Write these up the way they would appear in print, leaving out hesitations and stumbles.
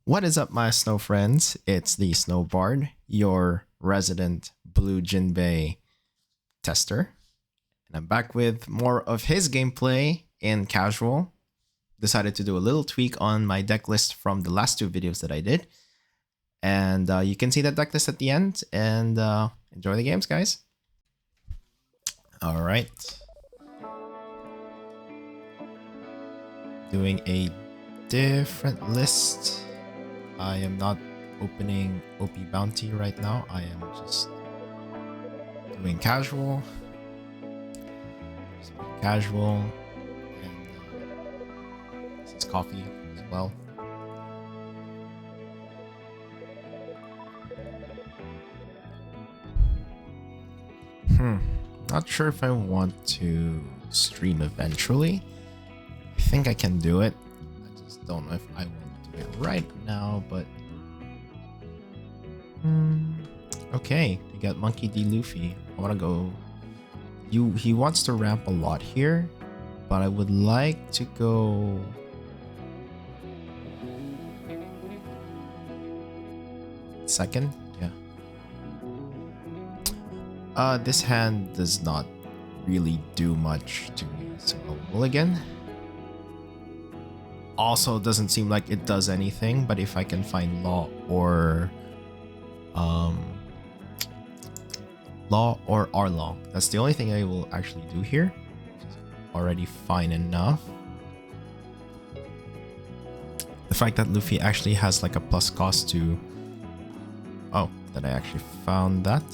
What is up, my snow friends? It's the Snowbard, your resident Blue Jinbe tester. And I'm back with more of his gameplay in casual. Decided to do a little tweak on my deck list from the last two videos that I did. And you can see that deck list at the end. And enjoy the games, guys. All right. Doing a different list. I am not opening OP Bounty right now. I am just doing casual. And this is coffee as well. Not sure if I want to stream eventually. I think I can do it. I just don't know if I want to do it right now, but okay, we got Monkey D. Luffy. I want to go. He wants to ramp a lot here, but I would like to go second. Yeah. This hand does not really do much to me, so I'll mulligan. Also, doesn't seem like it does anything, but if I can find Law or R-Law, that's the only thing I will actually do here. Which is already fine enough. The fact that Luffy actually has like a plus cost to... Oh, that I actually found that.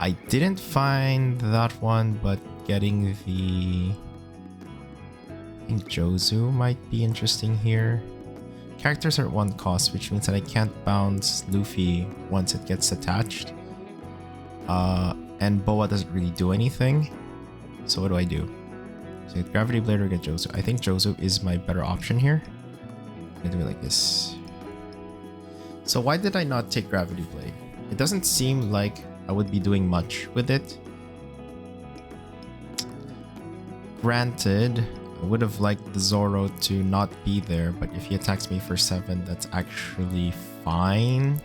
I didn't find that one, but getting the... I think Jozu might be interesting here. Characters are at 1 cost, which means that I can't bounce Luffy once it gets attached. And Boa doesn't really do anything. So what do I do? So get Gravity Blade or get Jozu. I think Jozu is my better option here. I'm gonna do it like this. So why did I not take Gravity Blade? It doesn't seem like I would be doing much with it. Granted, I would have liked the Zoro to not be there, but if he attacks me for 7, that's actually fine.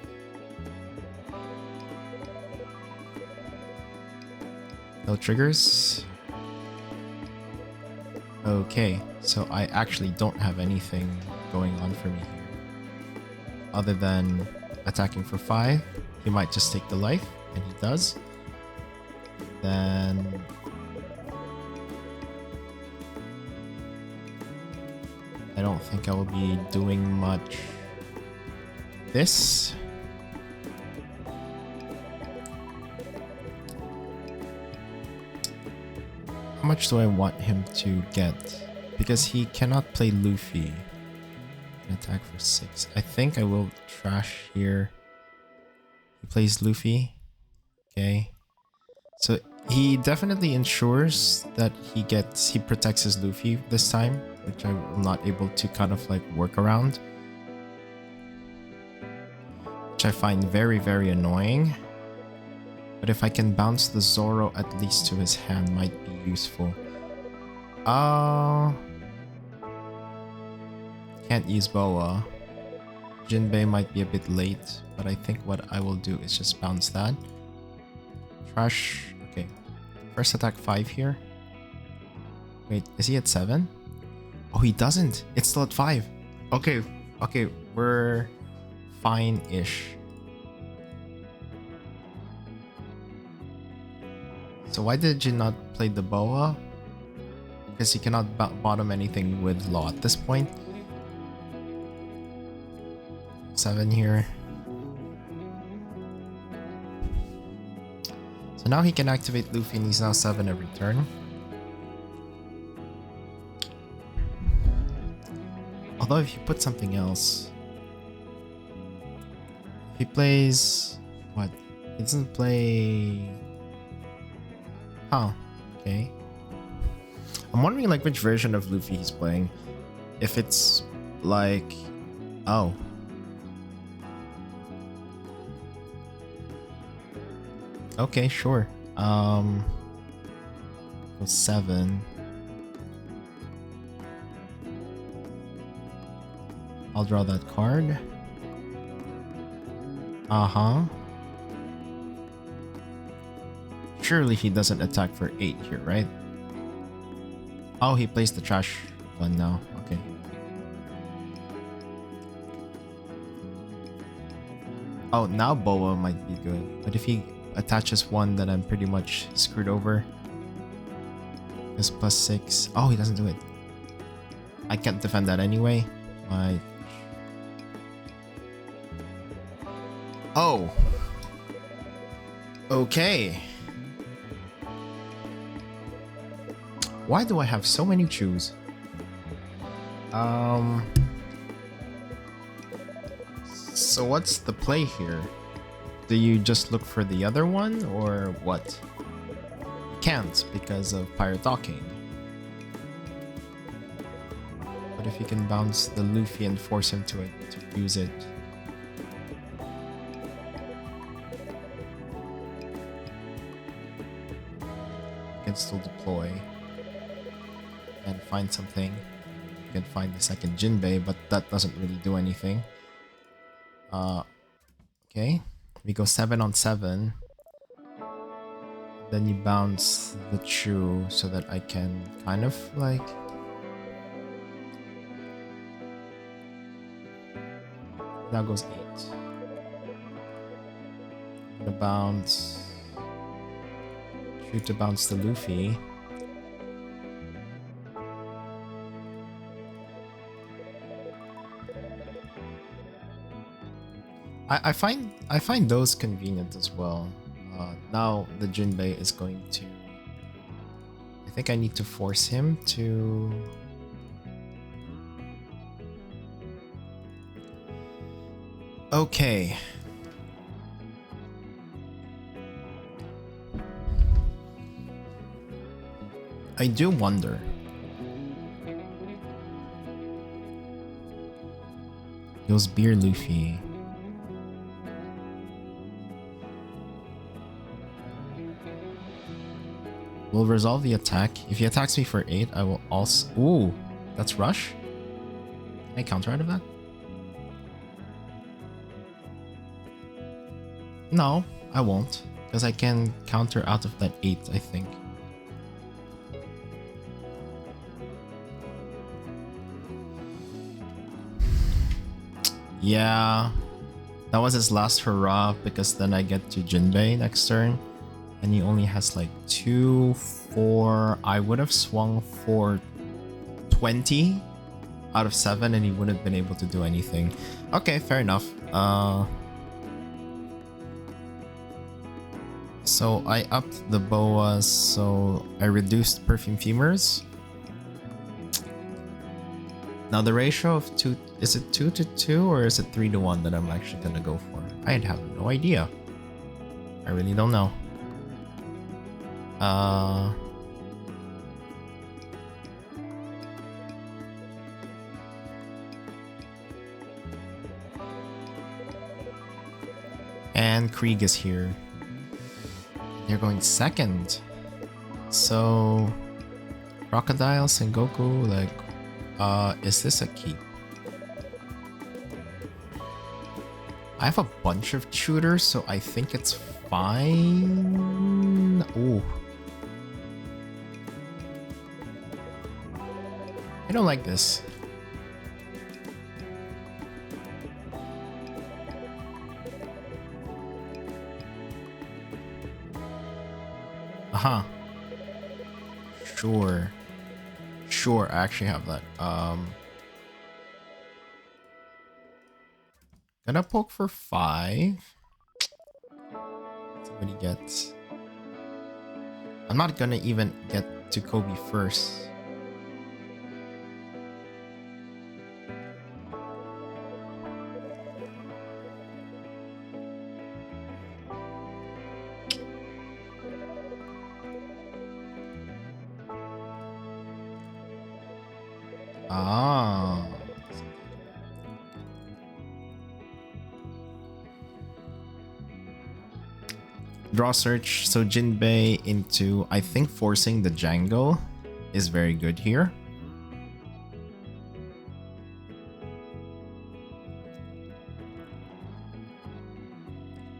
No triggers. Okay, so I actually don't have anything going on for me here. Other than attacking for 5, he might just take the life, and he does. Then... I don't think I will be doing much. This. How much do I want him to get? Because he cannot play Luffy. Attack for 6. I think I will trash here. He plays Luffy. Okay. So he definitely ensures that he protects his Luffy this time, which I'm not able to kind of like work around. Which I find very, very annoying. But if I can bounce the Zoro at least to his hand might be useful. Can't use Boa. Jinbe might be a bit late, but I think what I will do is just bounce that. Trash. Okay. First attack 5 here. Wait, is he at 7? Oh, he doesn't. It's still at 5. Okay, we're fine-ish. So why did you not play the Boa? Because you cannot bottom anything with Law at this point. 7 here. So now he can activate Luffy and he's now 7 every turn. Although if you put something else... If he plays... What? He doesn't play... Huh. Okay. I'm wondering like which version of Luffy he's playing. If it's like... Oh. Okay, sure. Go 7. I'll draw that card. Uh-huh. Surely he doesn't attack for 8 here, right? Oh, he plays the trash one now. Okay. Oh, now Boa might be good. But if he attaches one, then I'm pretty much screwed over. It's +6. Oh, he doesn't do it. I can't defend that anyway. My... Oh. Okay. Why do I have so many chews? So what's the play here? Do you just look for the other one or what? You can't because of Pirate Docking. But if you can bounce the Luffy and force him to use it. You can still deploy and find something. You can find the second Jinbe, but that doesn't really do anything. Okay, we go 7 on 7. Then you bounce the Chu so that I can kind of like... Now goes 8. I'm gonna bounce Chu to bounce the Luffy. I find those convenient as well. Now the Jinbe is going to... I think I need to force him to... Okay. I do wonder. Goes Beer Luffy. Will resolve the attack. If he attacks me for 8, I will also... Ooh, that's rush? Can I counter out of that? No, I won't. Because I can counter out of that 8, I think. Yeah. That was his last hurrah because then I get to Jinbe next turn. And he only has like 2, 4. I would have swung for 20 out of 7 and he wouldn't have been able to do anything. Okay, fair enough. So I upped the boas, so I reduced perfume femurs. Now the ratio of 2, is it 2 to 2 or is it 3 to 1 that I'm actually gonna go for? I have no idea. I really don't know. And Krieg is here. They're going second. So Crocodile, Sengoku, like, is this a keep? I have a bunch of shooters, so I think it's fine. Ooh. I don't like this. Uh-huh. Sure. Sure, I actually have that. Gonna poke for 5. Somebody gets... I'm not gonna even get to Kobe first. Ah. Draw search, so Jinbe into, I think forcing the Django is very good here.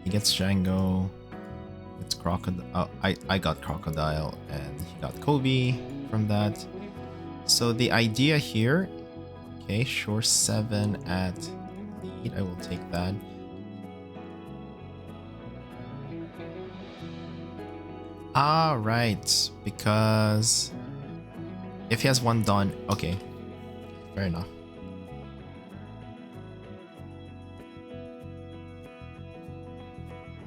He gets Django. It's Crocodile. I got Crocodile, and he got Kobe from that. So the idea here, okay, sure, 7 at lead. I will take that. Ah, right, because if he has one Don, okay, fair enough.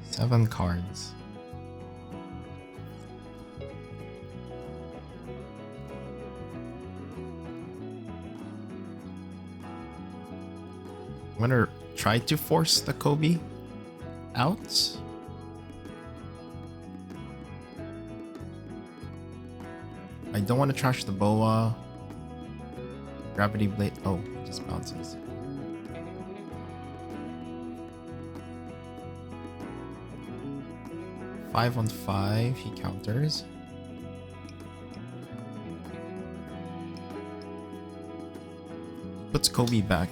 Seven cards. I'm gonna try to force the Kobe out. I don't want to trash the Boa. Gravity Blade. Oh, it just bounces. Five on 5, he counters. Puts Kobe back.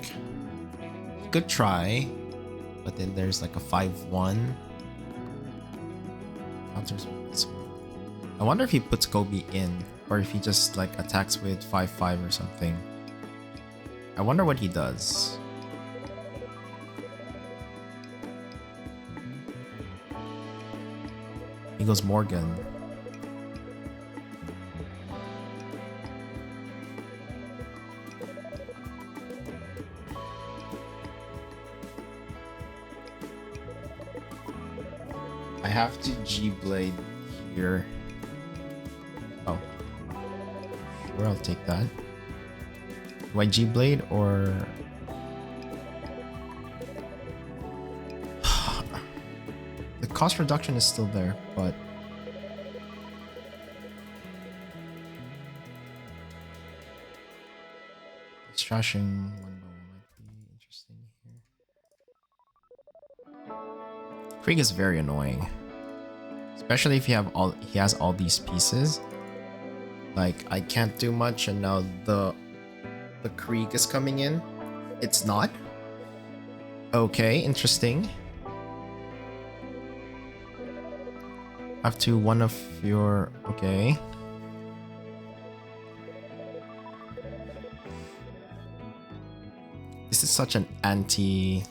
Good try, but then there's like a 5-1. Counters with this one. I wonder if he puts Kobe in, or if he just like attacks with 5-5 or something. I wonder what he does. He goes Morgan. I have to G-Blade here. Oh. Sure, I'll take that. Do I G-Blade or... The cost reduction is still there, but... Trashing one by one might be interesting here. Krieg is very annoying. Especially if you have he has all these pieces. Like, I can't do much, and now the Krieg is coming in. It's not. Okay, interesting. Have to one of your... Okay. This is such an anti...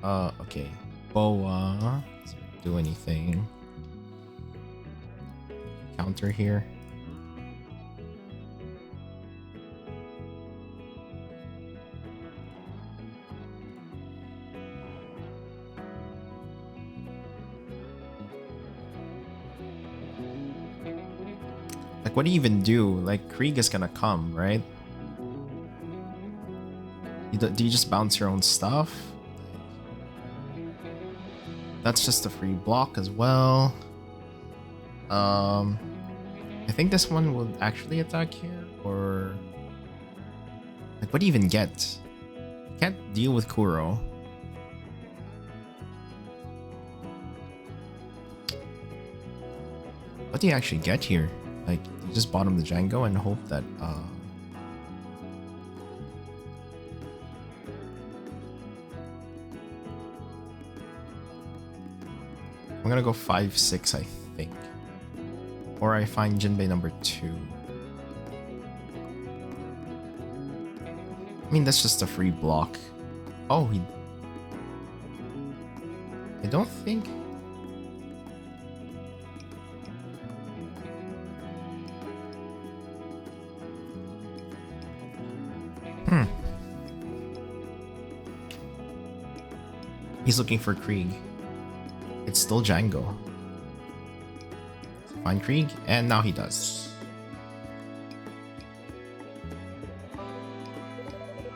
okay. Boa. Doesn't do anything. Counter here. Like, what do you even do? Like, Krieg is gonna come, right? Do you just bounce your own stuff? That's just a free block as well. I think this one will actually attack here, or... Like, what do you even get? You can't deal with Kuro. What do you actually get here? Like, you just bottom the Django and hope that, I'm gonna go 5-6, I think. Or I find Jinbe number 2. I mean, that's just a free block. Oh, he... I don't think... He's looking for Krieg. It's still Django. Find Krieg, and now he does.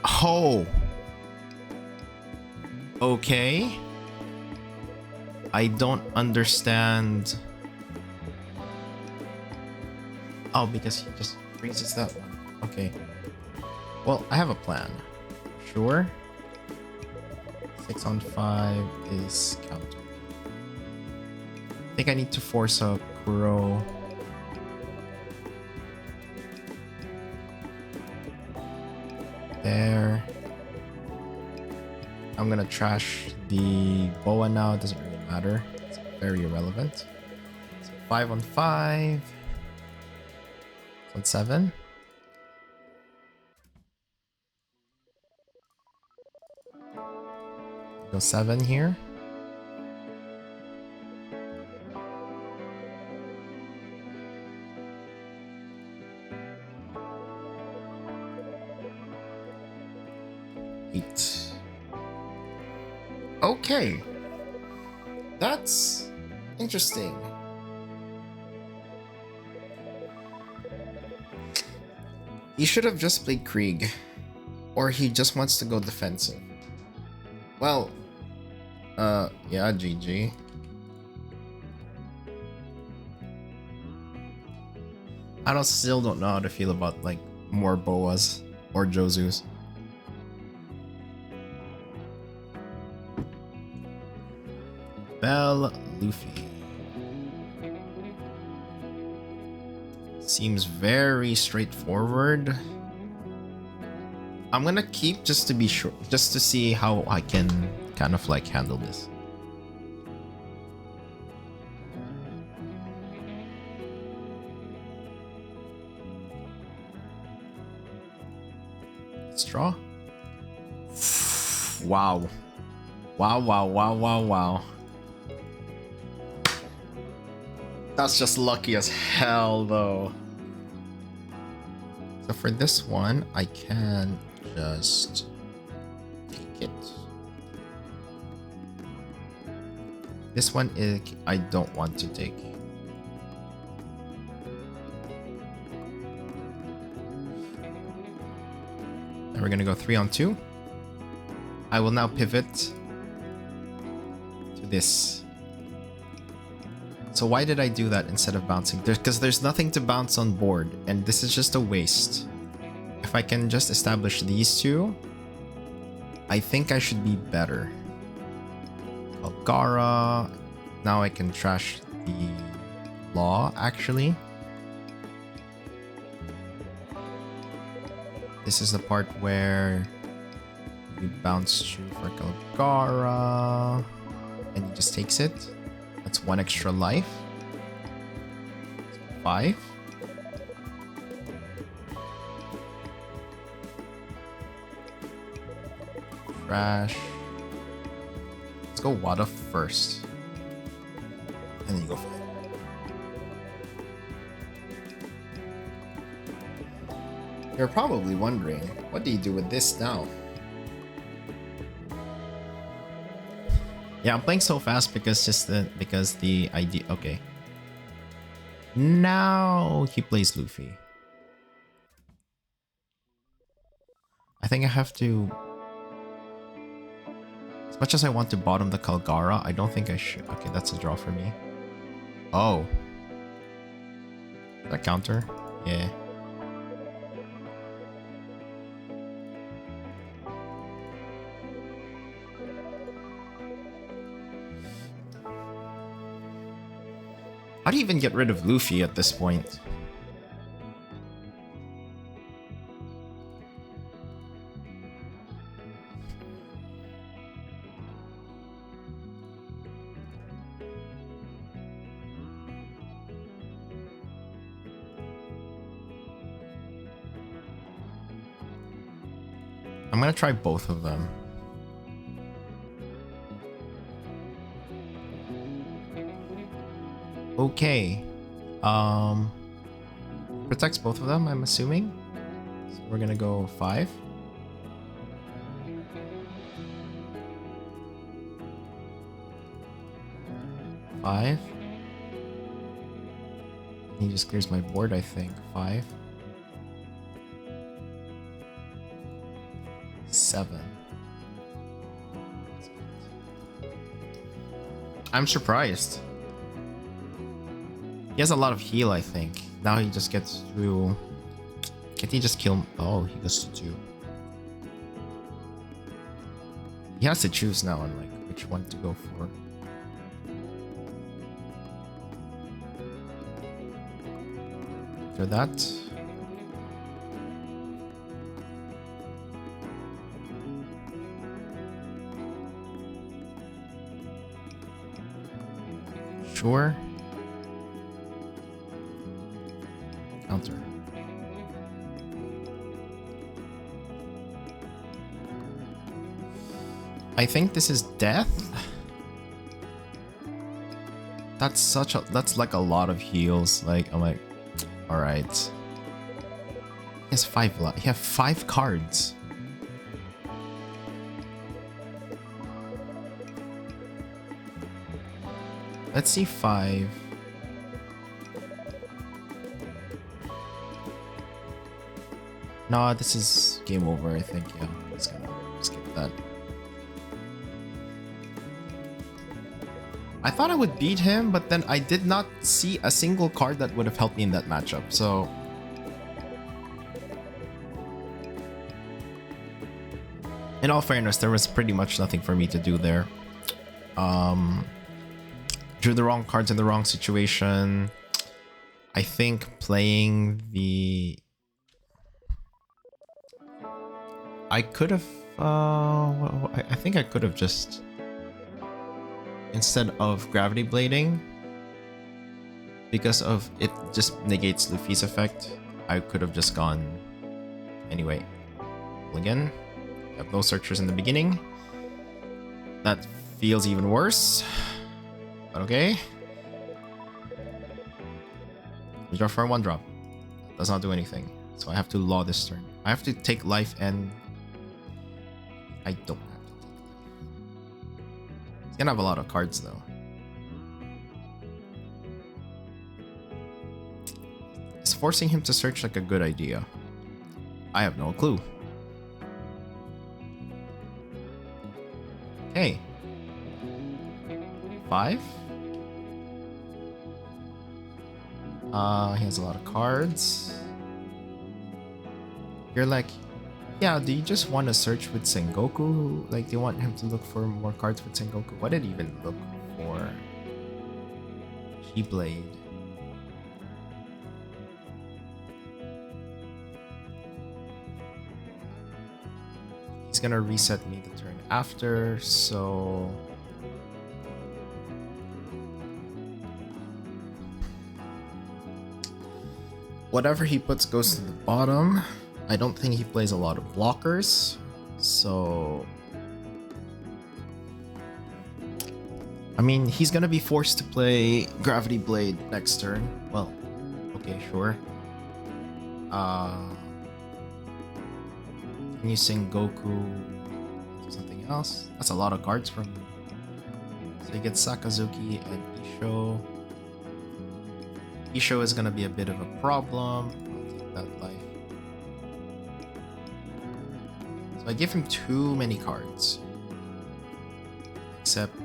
Oh! Okay. I don't understand. Oh, because he just freezes that one. Okay. Well, I have a plan. Sure. 6 on 5 is counter. I think I need to force a Kuro. There. I'm gonna trash the boa now. It doesn't really matter. It's very irrelevant. So 5 on 5. On 7. Go 7 here. Okay. That's interesting. He should have just played Krieg. Or he just wants to go defensive. Well, yeah, GG. Still don't know how to feel about like more boas or Josus. Bell Luffy. Seems very straightforward. I'm gonna keep just to be sure, just to see how I can kind of like handle this. Let's draw. Wow. Wow. That's just lucky as hell, though. So for this one, I can just take it. This one is I don't want to take. And we're gonna go 3 on 2. I will now pivot to this. So why did I do that instead of bouncing? Because there's nothing to bounce on board, and this is just a waste. If I can just establish these two, I think I should be better. Gara. Now I can trash the Law, actually. This is the part where you bounce through for Gara, and he just takes it. That's 1 extra life. 5. Trash. Let's go Wada first. And then you go for it. You're probably wondering, what do you do with this now? Yeah, I'm playing so fast because the idea. Okay. Now he plays Luffy. I think I have to. As much as I want to bottom the Kalgara, I don't think I should. Okay, that's a draw for me. Oh. That counter? Yeah. How do you even get rid of Luffy at this point? I'm gonna try both of them. Okay. Protects both of them, I'm assuming. So we're gonna go 5. He just clears my board, I think. 5. 7. I'm surprised. He has a lot of heal, I think. Now he just gets through. Can't he just kill him? Oh, he goes to 2. He has to choose now on like which one to go for. After that. Sure. Counter. I think this is death. That's like a lot of heals. Like I'm like, all right. He has 5 left. He has 5 cards. Let's see 5. No, this is game over, I think. Yeah, I'm just gonna skip that. I thought I would beat him, but then I did not see a single card that would have helped me in that matchup, so... In all fairness, there was pretty much nothing for me to do there. Drew the wrong cards in the wrong situation. I think playing the... I could have... I think I could have just... Instead of gravity blading, because of it just negates Luffy's effect, I could have just gone anyway. Again, I have no searchers in the beginning. That feels even worse, but okay. We draw for a 1-drop. Does not do anything, so I have to law this turn. I have to take life, and I don't. He's gonna have a lot of cards though. Is forcing him to search like a good idea? I have no clue. Okay. 5. He has a lot of cards. You're like, yeah, do you just want to search with Sengoku? Like, do you want him to look for more cards with Sengoku? What did he even look for? G-Blade. He's gonna reset me the turn after, so... Whatever he puts goes to the bottom. I don't think he plays a lot of blockers, so... I mean, he's gonna be forced to play Gravity Blade next turn. Well, okay, sure. Can you sing Goku to something else? That's a lot of cards from him. So he gets Sakazuki and Isho. Isho is gonna be a bit of a problem. I'll take that life. So I give him too many cards. Except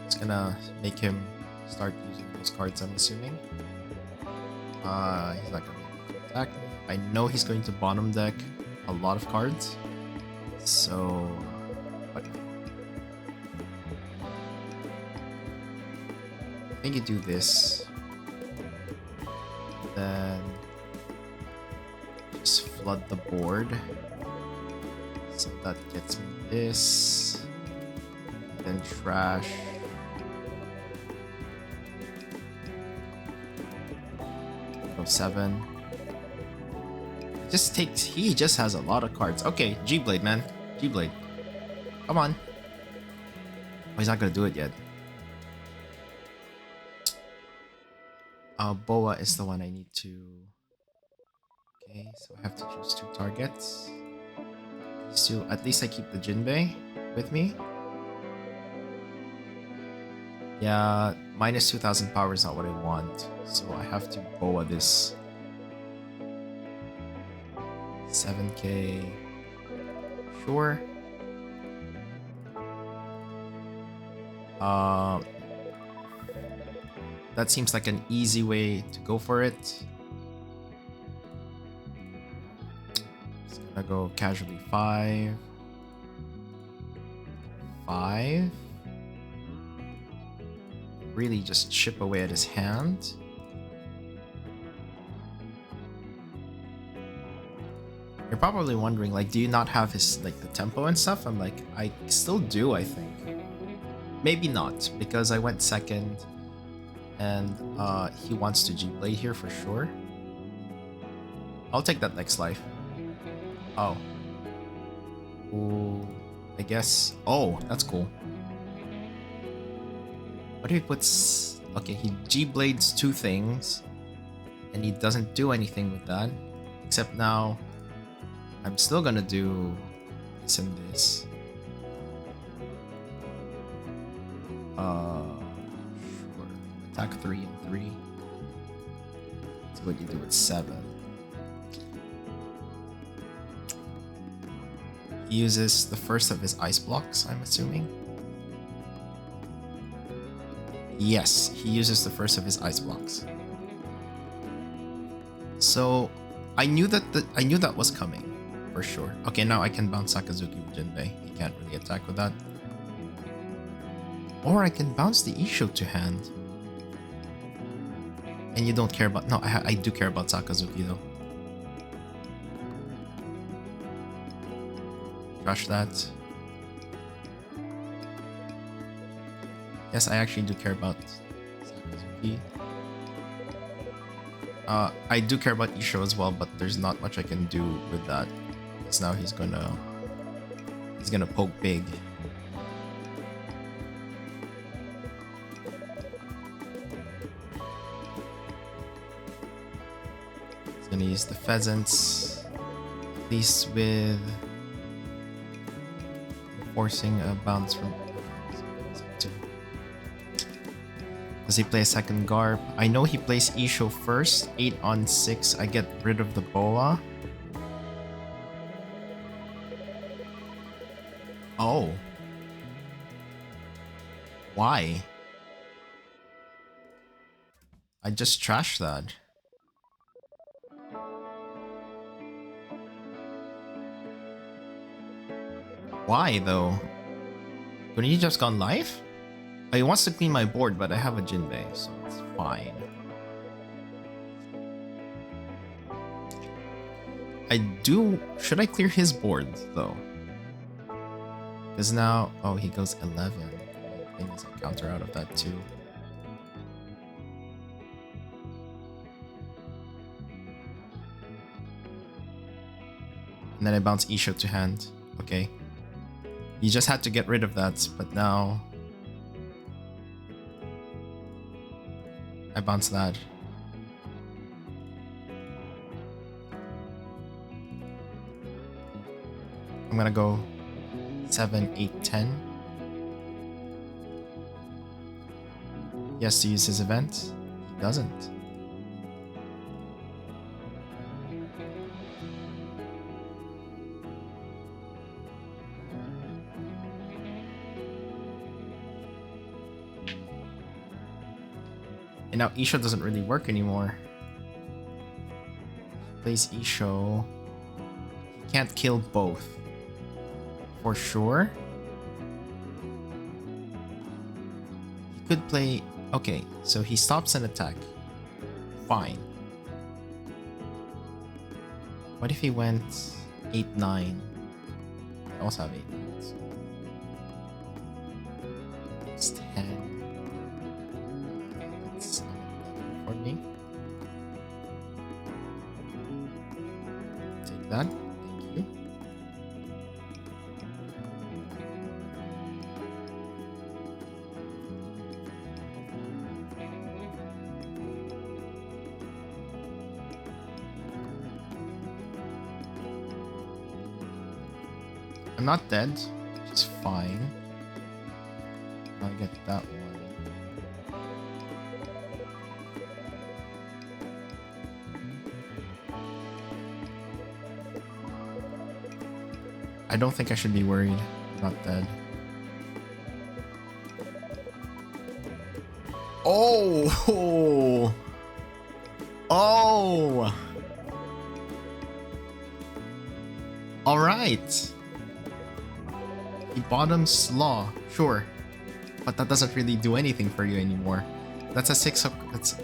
it's gonna make him start using those cards, I'm assuming. He's not gonna attack me. I know he's going to bottom deck a lot of cards. So whatever. I think you do this. Then just flood the board. So that gets me this. And then trash. Go 7. Just takes. He just has a lot of cards. Okay, G-Blade, man. G-Blade. Come on. Oh, he's not gonna do it yet. Boa is the one I need to... Okay, so I have to choose 2 targets. So at least I keep the Jinbe with me. Yeah, minus 2000 power is not what I want. So I have to Boa this. 7k. Sure. That seems like an easy way to go for it. Just gonna go casually 5. 5. Really just chip away at his hand. You're probably wondering, like, do you not have his, like, the tempo and stuff? I'm like, I still do, I think. Maybe not, because I went second. And he wants to G-Blade here for sure. I'll take that next life. Oh. Ooh, I guess. Oh, that's cool. What if he puts... Okay, he G-Blades 2 things. And he doesn't do anything with that. Except now, I'm still gonna do this and this. Sure. Attack 3 and 3. That's what you do with 7. He uses the first of his ice blocks, I'm assuming. Yes, he uses the first of his ice blocks. So I knew that was coming for sure. Okay, now I can bounce Sakazuki with Jinbe. He can't really attack with that. Or I can bounce the Isho to hand. And you don't care about... No, I do care about Sakazuki though. Trash that. Yes, I actually do care about Sakazuki. I do care about Isho as well, but there's not much I can do with that. Because now he's gonna poke big. He's gonna use the pheasants, at least with forcing a bounce from. Does he play a second Garb? I know he plays Isho first. 8 on 6. I get rid of the Boa. Oh. Why? I just trashed that. Why though? Couldn't you just gone live? He wants to clean my board, but I have a Jinbe, so it's fine. Should I clear his board though? Because now, oh, he goes 11. I think there's a counter out of that too. And then I bounce Isho to hand. Okay. You just had to get rid of that, but now I bounce that. I'm gonna go 7, 8, 10. He has to use his event. He doesn't. And now Isho doesn't really work anymore. Plays Isho. He can't kill both. For sure. He could play... Okay, so he stops an attack. Fine. What if he went 8, 9? I also have 8, 9. So it's 10. It's not for me. Take that. Thank you. I'm not dead, which is fine. I'll get that one. I don't think I should be worried. I'm not dead. Oh! Oh! Alright. He bottoms Law, sure. But that doesn't really do anything for you anymore. That's a 6 of...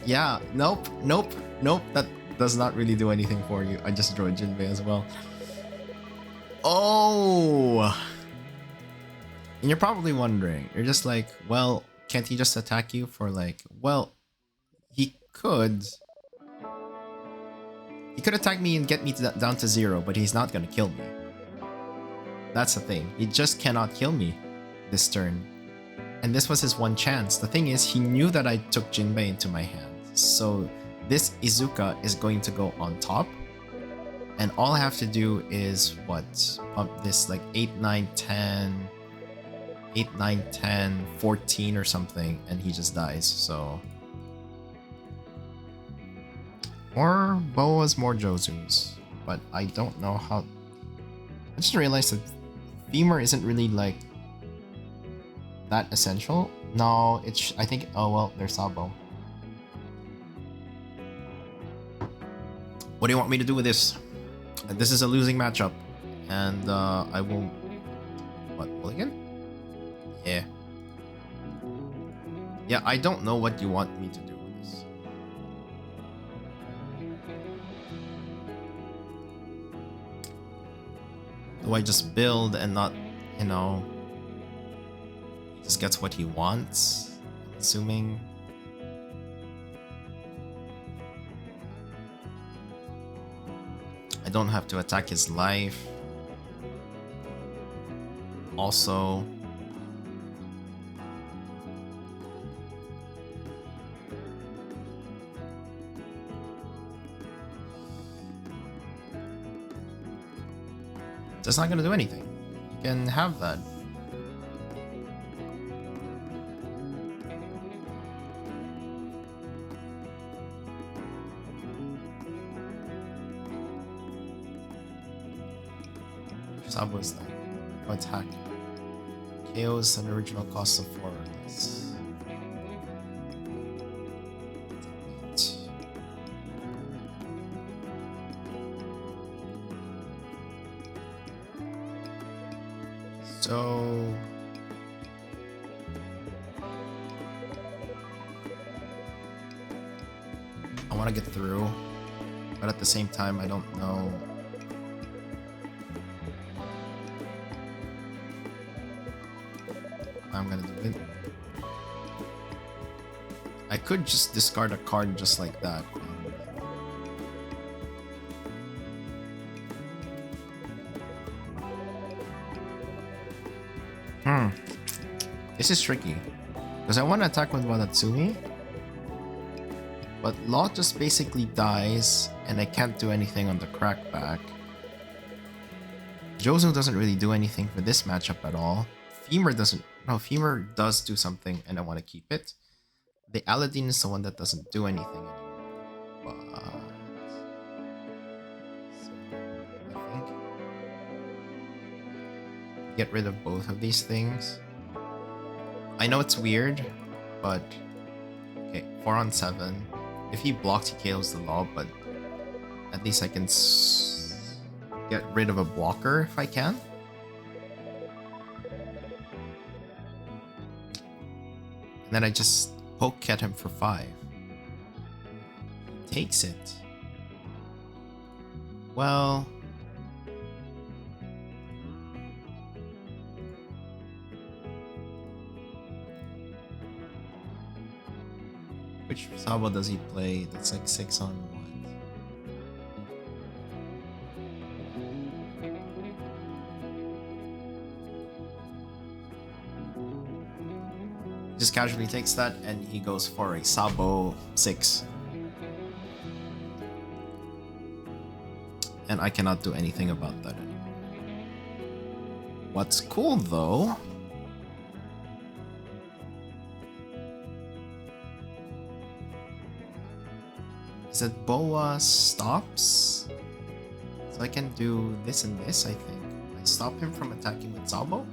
Yeah, nope, nope, nope. That does not really do anything for you. I just drew a Jinbe as well. Oh! And you're probably wondering, you're just like, well, can't he just attack you for like, well, could... He could attack me and get me down to 0, but he's not gonna kill me. That's the thing. He just cannot kill me this turn. And this was his one chance. The thing is, he knew that I took Jinbe into my hand. So this Izuka is going to go on top. And all I have to do is, what? Pump this like 8, 9, 10... 8, 9, 10, 14 or something. And he just dies, so... More Boas, more Josu's. But I don't know how... I just realized that Femur isn't really like... that essential. No, it's... I think... Oh well, there's Sabo. What do you want me to do with this? This is a losing matchup. And I will... What, mulligan? Yeah. Yeah, I don't know what you want me to do with this. Do I just build and not, you know... He just gets what he wants? I'm assuming... I don't have to attack his life. Also... That's not gonna do anything. You can have that. Sabo is that. No attack. KOs an original cost of 4 or less. So... I want to get through, but at the same time I don't know... I'm gonna do it. I could just discard a card just like that. This is tricky. Because I want to attack with Wadatsumi. But Law just basically dies, and I can't do anything on the crackback. Josu doesn't really do anything for this matchup at all. Femur doesn't... No, Femur does do something, and I want to keep it. The Aladdin is the one that doesn't do anything anymore. But... So, I think... Get rid of both of these things. I know it's weird, but... Okay, 4 on 7. If he blocks, he KOs the Law, but... At least I can get rid of a blocker if I can. And then I just poke at him for 5. He takes it. Well... Which Sabo does he play? That's like 6 on 1. Just casually takes that and he goes for a Sabo 6. And I cannot do anything about that anymore. What's cool though is that Boa stops. So I can do this and this, I think. I stop him from attacking with Sabo.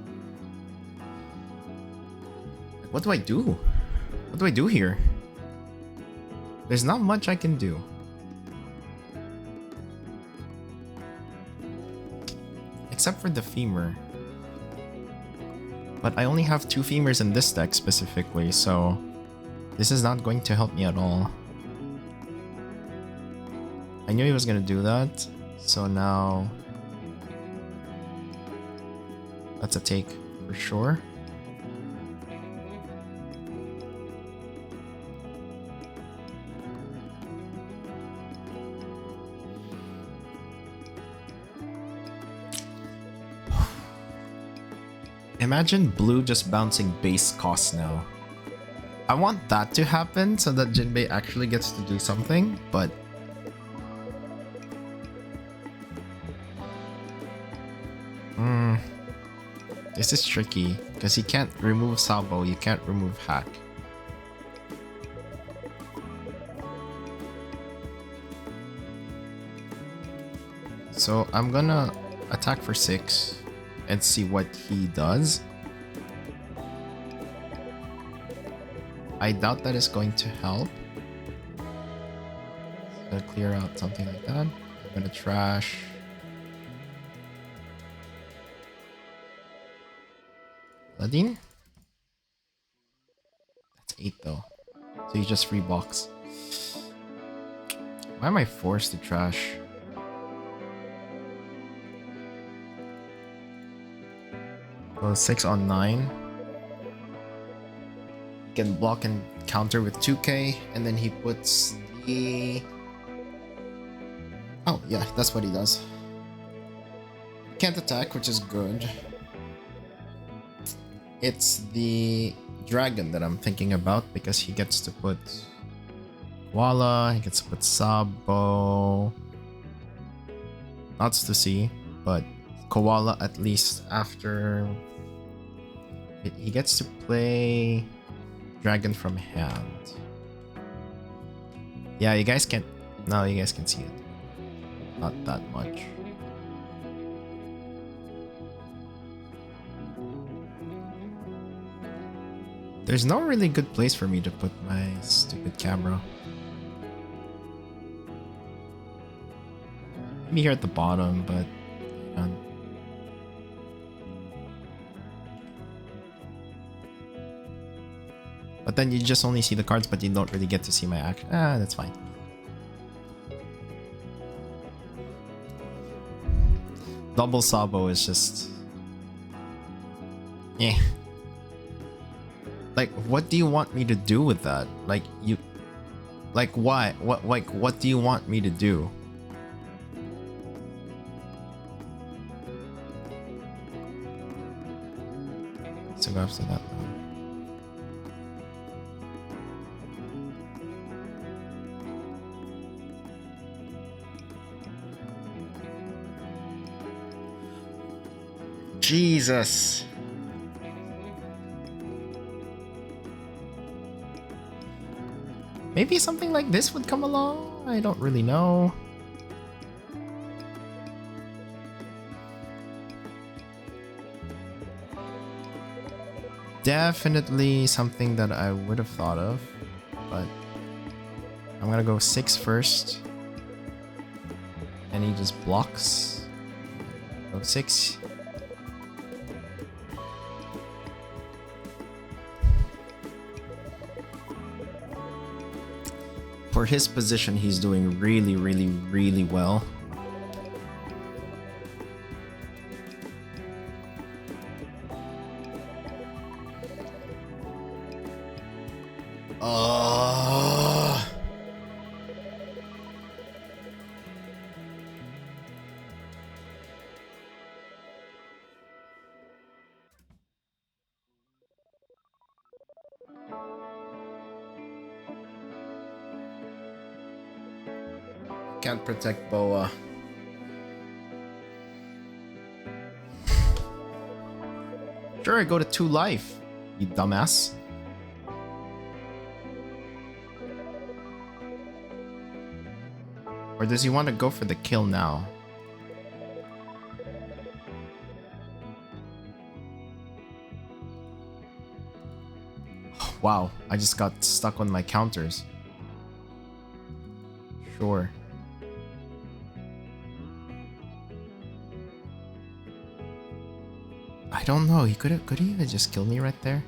What do I do? What do I do here? There's not much I can do. Except for the Femur. But I only have 2 Femurs in this deck specifically, so... This is not going to help me at all. I knew he was gonna do that, so now... That's a take for sure. Imagine blue just bouncing base cost now. I want that to happen so that Jinbe actually gets to do something, but this is tricky because he can't remove Sabo, you can't remove Hack. So I'm gonna attack for 6 and see what he does. I doubt that is going to help. I'm gonna clear out something like that. I'm gonna trash. Ladin? That's 8 though. So you just free box. Why am I forced to trash? Well, 6 on 9. He can block and counter with 2k, and then he puts the... Oh, yeah, that's what he does. Can't attack, which is good. It's the dragon that I'm thinking about because he gets to put Koala, he gets to put Sabo. Lots to see, but Koala at least after... He gets to play dragon from hand. Yeah, you guys can't... No, you guys can see it. Not that much. There's no really good place for me to put my stupid camera. Maybe here at the bottom, but... But then you just only see the cards, but you don't really get to see my action. Ah, that's fine. Double Sabo is just... Eh. Like, what do you want me to do with that? Like, you... Like, why? What do you want me to do? So go after that one. Jesus. Maybe something like this would come along? I don't really know. Definitely something that I would have thought of, but I'm gonna go 6 first. And he just blocks. Go 6. For his position, he's doing really well. Can't protect Boa. Sure, I go to 2 life, you dumbass. Or does he want to go for the kill now? Wow, I just got stuck on my counters. Sure. I don't know. He could he even just kill me right there?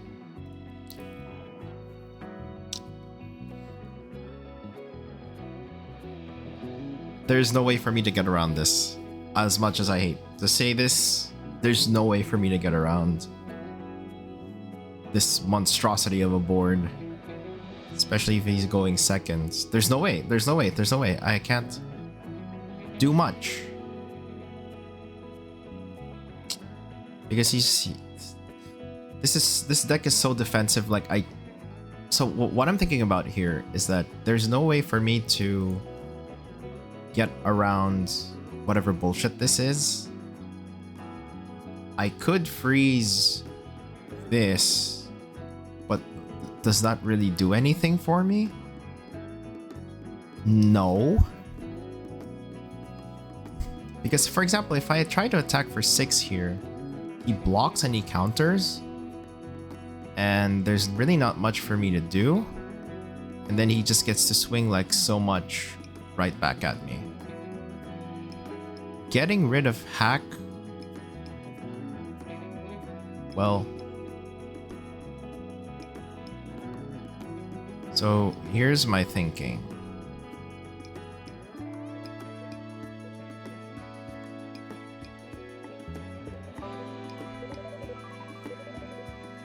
There's no way for me to get around this. As much as I hate to say this, there's no way for me to get around this monstrosity of a board. Especially if he's going seconds. There's no way. There's no way. There's no way. I can't do much. Because This deck is so defensive. Like so what I'm thinking about here is that there's no way for me to get around whatever bullshit this is. I could freeze this, but does that really do anything for me? No. Because, for example, if I try to attack for 6 here, he blocks and he counters, and there's really not much for me to do, and then he just gets to swing like so much right back at me. Getting rid of hack, well, so here's my thinking.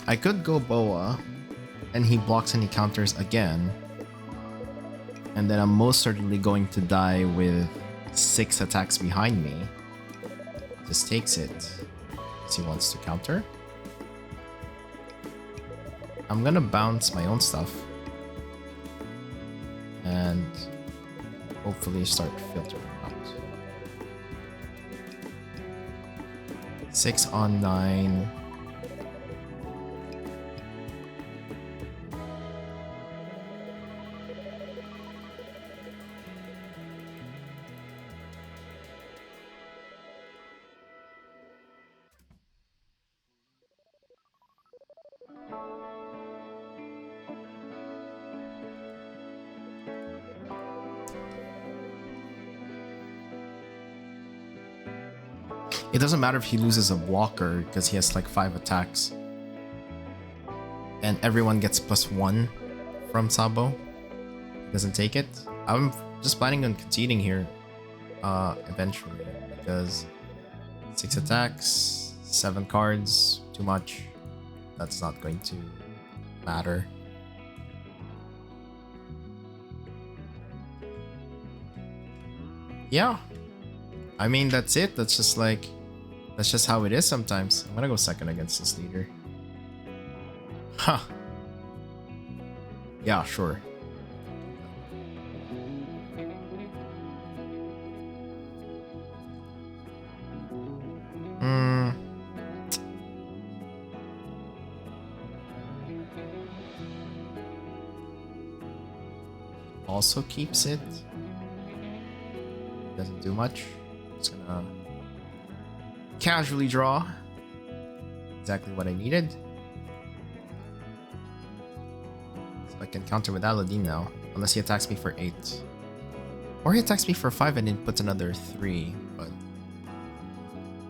I could go Boa, and he blocks and he counters again, and then I'm most certainly going to die with 6 attacks behind me. Just takes it. Because he wants to counter. I'm gonna bounce my own stuff, and hopefully start filtering out. 6 on 9. It doesn't matter if he loses a blocker because he has like 5 attacks. And everyone gets +1 from Sabo. Doesn't take it. I'm just planning on conceding here eventually, because 6 attacks, 7 cards, too much. That's not going to matter. Yeah. I mean, that's it. That's just how it is sometimes. I'm gonna go second against this leader. Huh. Yeah, sure. Also keeps it. Doesn't do much. Just gonna casually draw. Exactly what I needed. So I can counter with Aladdin now. Unless he attacks me for 8. Or he attacks me for 5 and then puts another 3. But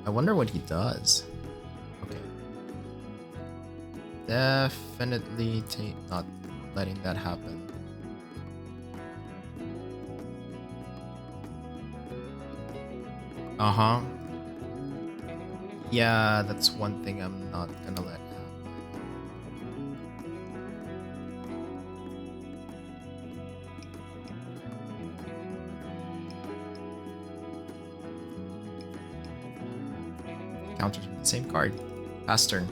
I wonder what he does. Okay. Definitely not letting that happen. Uh-huh. Yeah, that's one thing I'm not gonna let happen. Counters with the same card. Pass turn.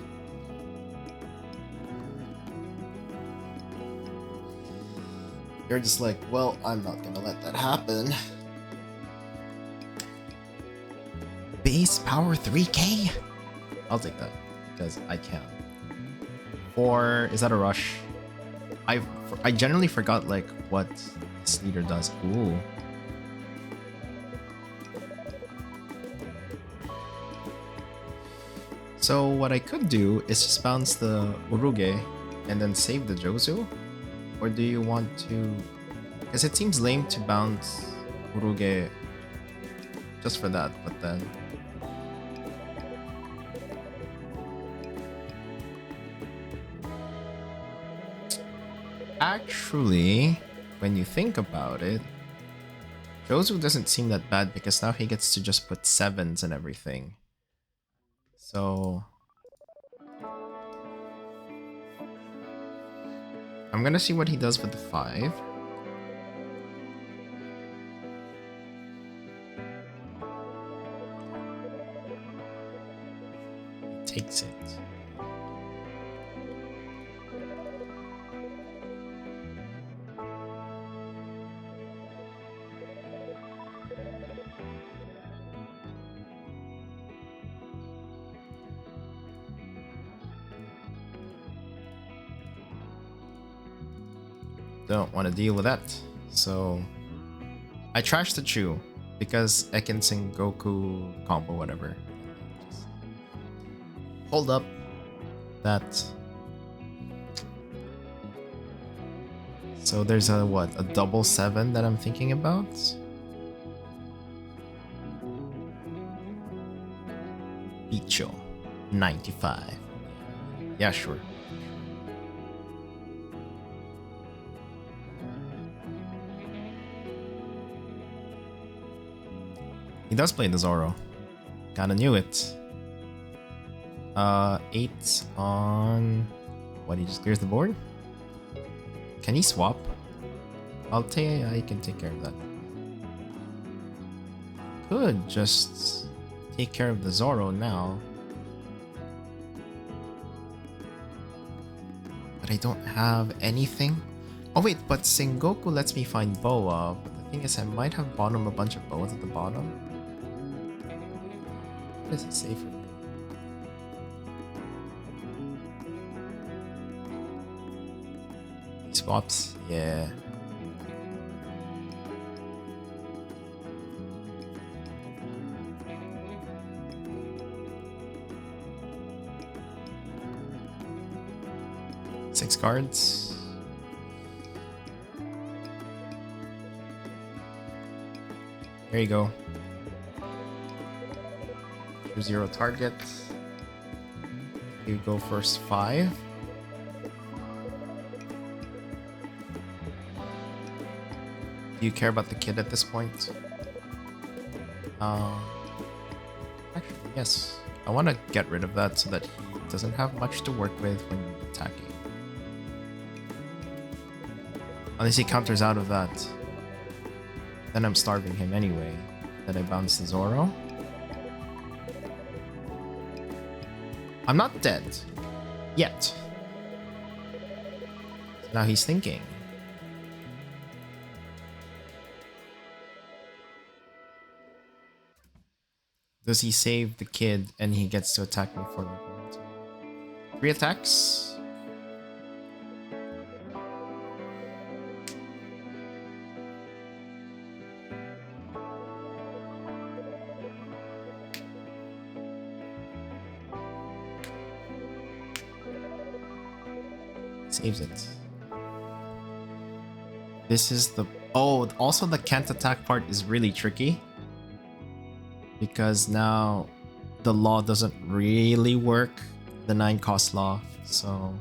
You're just like, well, I'm not gonna let that happen. Base power 3k? I'll take that because I can. Or is that a rush? I generally forgot like what this leader does. Ooh. So what I could do is just bounce the Uruge and then save the Jozu? Or do you want to... Because it seems lame to bounce Uruge just for that, but then... Actually, when you think about it, Jozu doesn't seem that bad because now he gets to just put 7s and everything. So... I'm gonna see what he does with the 5. He takes it. Don't want to deal with that. So I trashed the Chu because I can sing Goku combo, whatever. Just hold up that. So there's a what? A double 7 that I'm thinking about? Bicho 95. Yeah, sure. He does play the Zoro. Kinda knew it. 8 on... What, he just clears the board? Can he swap? I'll tell you, I can take care of that. Could just take care of the Zoro now. But I don't have anything. Oh wait, but Sengoku lets me find Boa. But the thing is, I might have bought him a bunch of Boas at the bottom. What does it say for me? Swaps? Yeah. Six cards. There you go. 0 target. You go first 5. Do you care about the kid at this point? Actually, yes. I want to get rid of that so that he doesn't have much to work with when attacking. Unless he counters out of that. Then I'm starving him anyway. Then I bounce the Zoro. I'm not dead. Yet. So now he's thinking. Does he save the kid and he gets to attack me for like 3 attacks? Saves it. This is the... Oh, also the can't attack part is really tricky. Because now the law doesn't really work, the 9 cost law, so...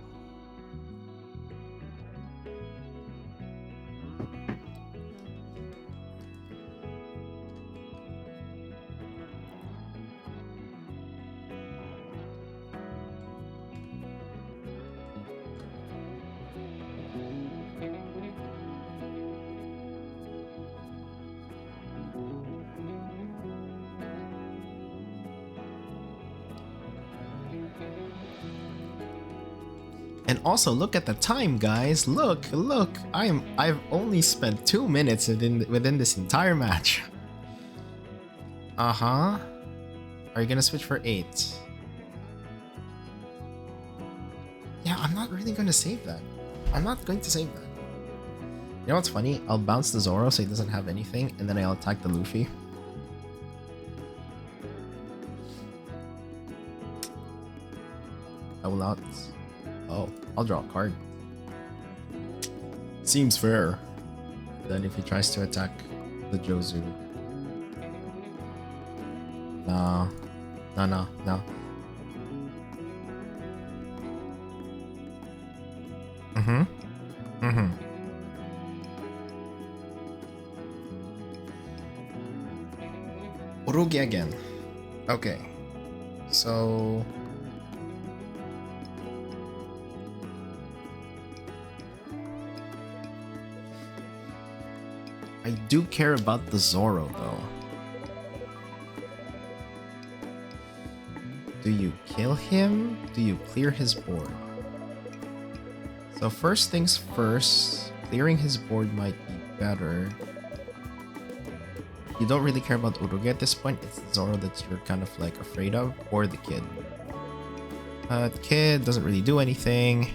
And also, look at the time, guys. Look. I've only spent 2 minutes within this entire match. Are you gonna switch for 8? Yeah, I'm not really gonna save that. I'm not going to save that. You know what's funny? I'll bounce the Zoro so he doesn't have anything, and then I'll attack the Luffy. I will not. Oh, I'll draw a card. Seems fair. Then if he tries to attack the Jozu. No. Urugi again. Okay. So... I do care about the Zoro, though. Do you kill him? Do you clear his board? So first things first, clearing his board might be better. You don't really care about Uruge at this point. It's the Zoro that you're kind of like afraid of, or the kid. The kid doesn't really do anything.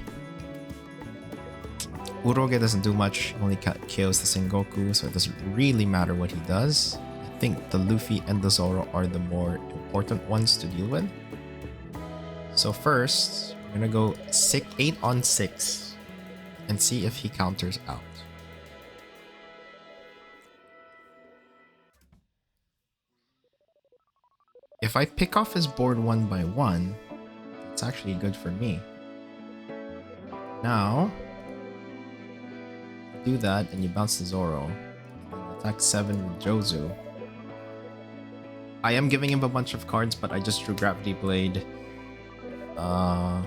Uroge doesn't do much, only KOs the Sengoku, so it doesn't really matter what he does. I think the Luffy and the Zoro are the more important ones to deal with. So first, we're gonna go 8 on 6 and see if he counters out. If I pick off his board one by one, it's actually good for me. Now, do that and you bounce the Zoro. Attack 7 with Jozu. I am giving him a bunch of cards, but I just drew Gravity Blade. I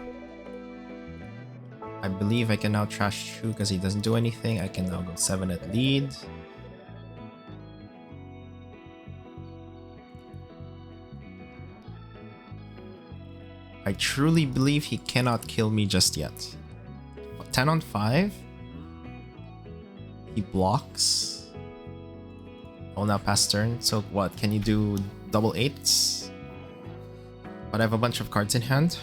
believe I can now trash 2 because he doesn't do anything. I can now go 7 at lead. I truly believe he cannot kill me just yet. 10 on 5. He blocks. Oh, now pass turn. So what? Can you do double 8s? But I have a bunch of cards in hand,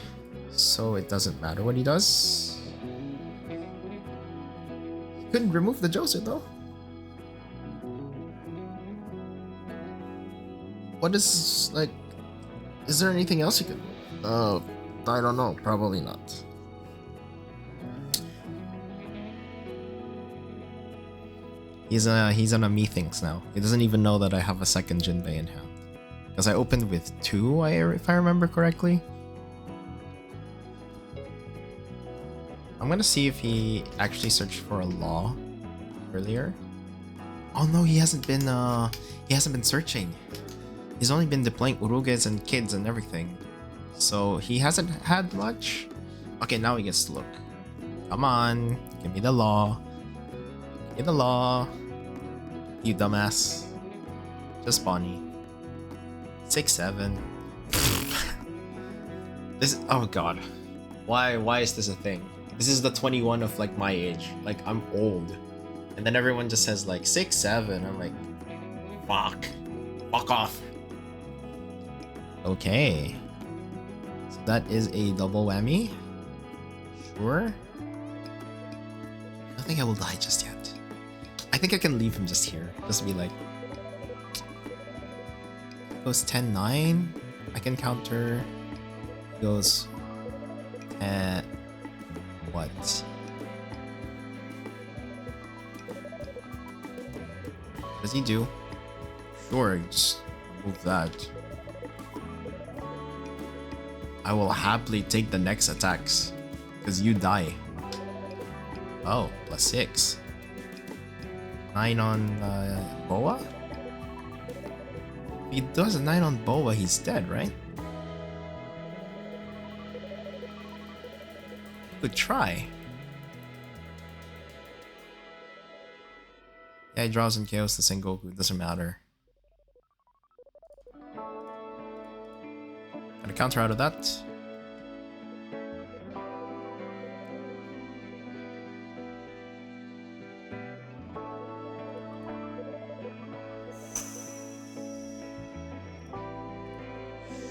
so it doesn't matter what he does. He couldn't remove the Jozu though. What is, like, is there anything else you could... I don't know. Probably not. He's on a methinks now. He doesn't even know that I have a second Jinbe in hand. Because I opened with 2, if I remember correctly. I'm gonna see if he actually searched for a law earlier. Oh no, he hasn't been searching. He's only been deploying Uruges and kids and everything. So he hasn't had much. Okay, now he gets to look. Come on, give me the law. Give me the law. You dumbass. Just Bonnie. 6-7. This, oh god. Why is this a thing? This is the 21 of like my age. Like I'm old. And then everyone just says like 6-7. I'm like, fuck. Fuck off. Okay. So that is a double whammy. Sure. I don't think I will die just yet. I think I can leave him just here. Just be like, goes 10-9. I can counter. Goes what? What does he do? Sure, just move that. I will happily take the next attacks because you die. Oh, +6. 9 on Boa? If he does a 9 on Boa, he's dead, right? Good try. Yeah, he draws and KOs the Sengoku, it doesn't matter. Gonna counter out of that.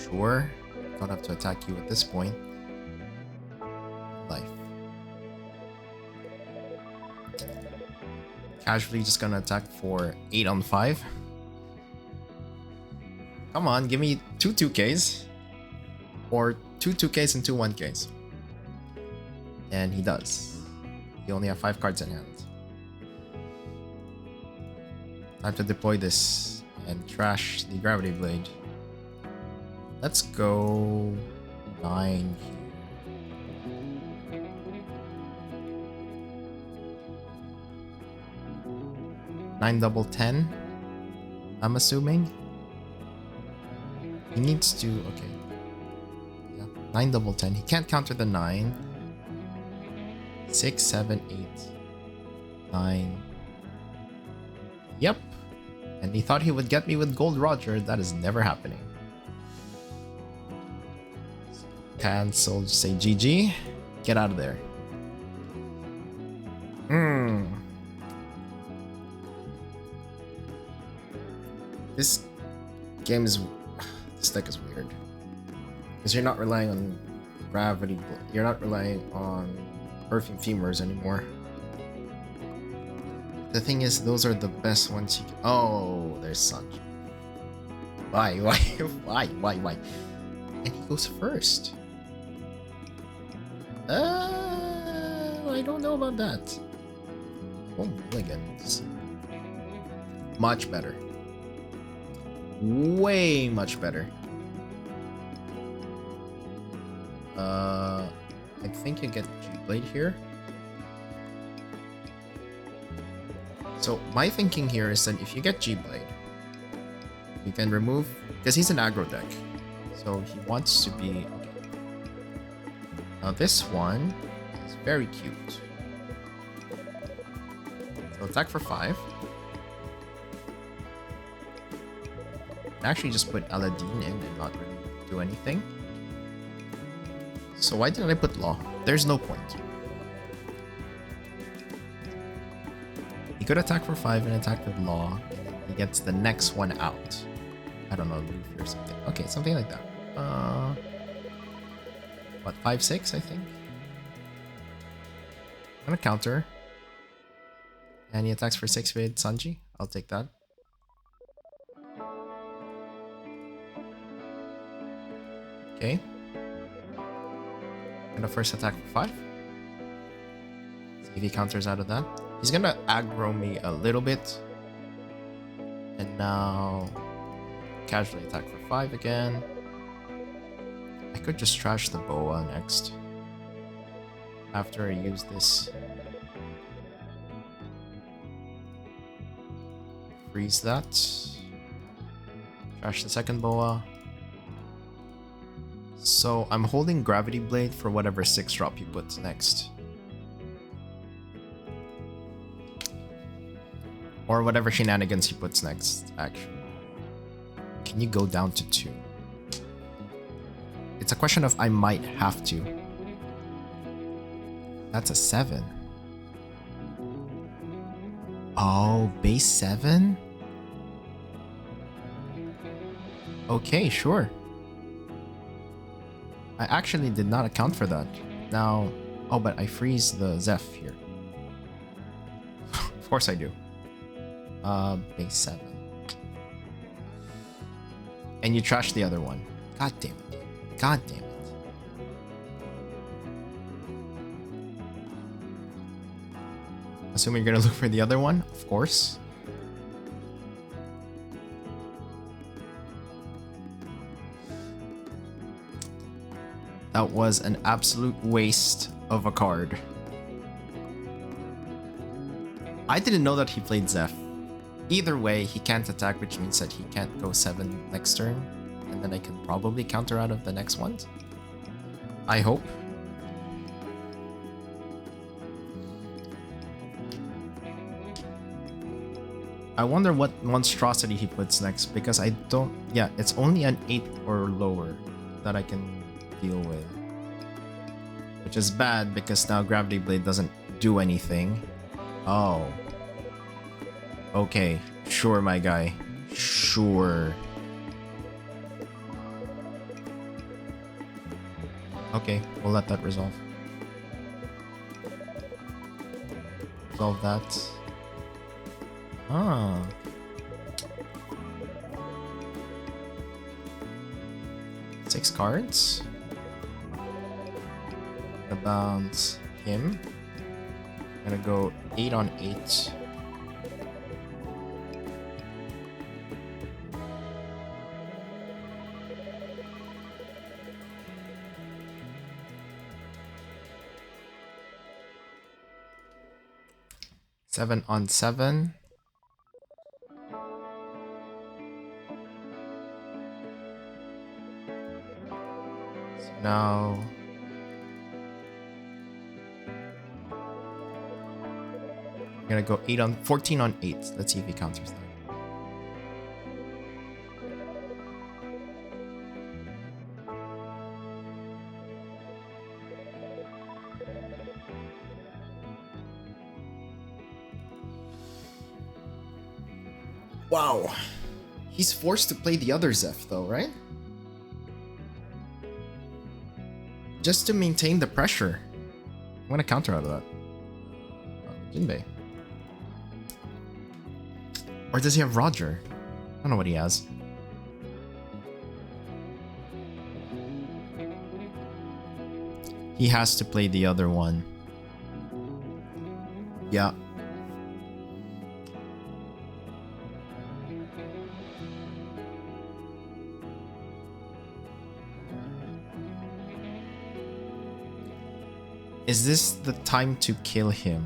Sure. Don't have to attack you at this point. Life. Casually just gonna attack for 8 on 5. Come on, give me 2 2Ks. Or 2 2Ks and 2 1Ks. And he does. He only have 5 cards in hand. Time to deploy this and trash the Gravity Blade. Let's go 9 here. Nine double 10. I'm assuming. He needs to, okay. Yeah, 9 double 10. He can't counter the 9. 6, 7, 8, 9. Yep. And he thought he would get me with Gold Roger. That is never happening. Cancel, just say GG. Get out of there. This game is... This deck is weird. Because you're not relying on gravity... You're not relying on Perfume Femurs anymore. The thing is, those are the best ones you can... Oh, there's Sanji. Why? Why? And he goes first. I don't know about that. Oh, mulligans. Much better. Way much better. I think you get G-Blade here. So my thinking here is that if you get G-Blade, you can remove, because he's an aggro deck, so he wants to be okay. Now this one is very cute. So attack for 5. Actually just put Aladdin in and not really do anything. So why didn't I put Law? There's no point. He could attack for 5 and attack with Law, and then he gets the next one out. I don't know, Luffy or something. Okay, something like that. What, 5-6, I think? I'm gonna counter. And he attacks for 6 with Sanji. I'll take that. Okay. Gonna first attack for 5. See if he counters out of that. He's gonna aggro me a little bit. And now casually attack for 5 again. I could just trash the boa next. After I use this. Freeze that. Trash the second boa. So I'm holding Gravity Blade for whatever 6-drop he puts next. Or whatever shenanigans he puts next, actually. Can you go down to 2? It's a question of I might have to. That's a 7. Oh, base 7? Okay, sure. I actually did not account for that. Now, oh, but I freeze the Zeph here. Of course I do. Base 7. And you trash the other one. God damn it. God damn it. Assuming you're gonna look for the other one, of course. That was an absolute waste of a card. I didn't know that he played Zeph. Either way, he can't attack, which means that he can't go 7 next turn. And then I can probably counter out of the next ones. I hope. I wonder what monstrosity he puts next, because I don't... Yeah, it's only an 8 or lower that I can deal with. Which is bad, because now Gravity Blade doesn't do anything. Oh. Okay, sure, my guy. Sure. Okay, we'll let that resolve. Resolve that. Ah. Six cards. Gonna bounce him. Gonna go 8 on 8. Seven on 7. So now I'm gonna go 14 on 8. Let's see if he counters that. Wow. He's forced to play the other Zeph though, right? Just to maintain the pressure. I'm gonna counter out of that. Jinbe. Or does he have Roger? I don't know what he has. He has to play the other one. Yeah. Is this the time to kill him?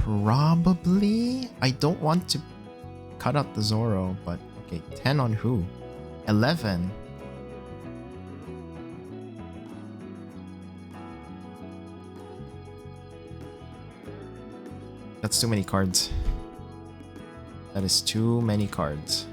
Probably. I don't want to cut out the Zoro, but okay, 10 on who? 11. That's too many cards. That is too many cards.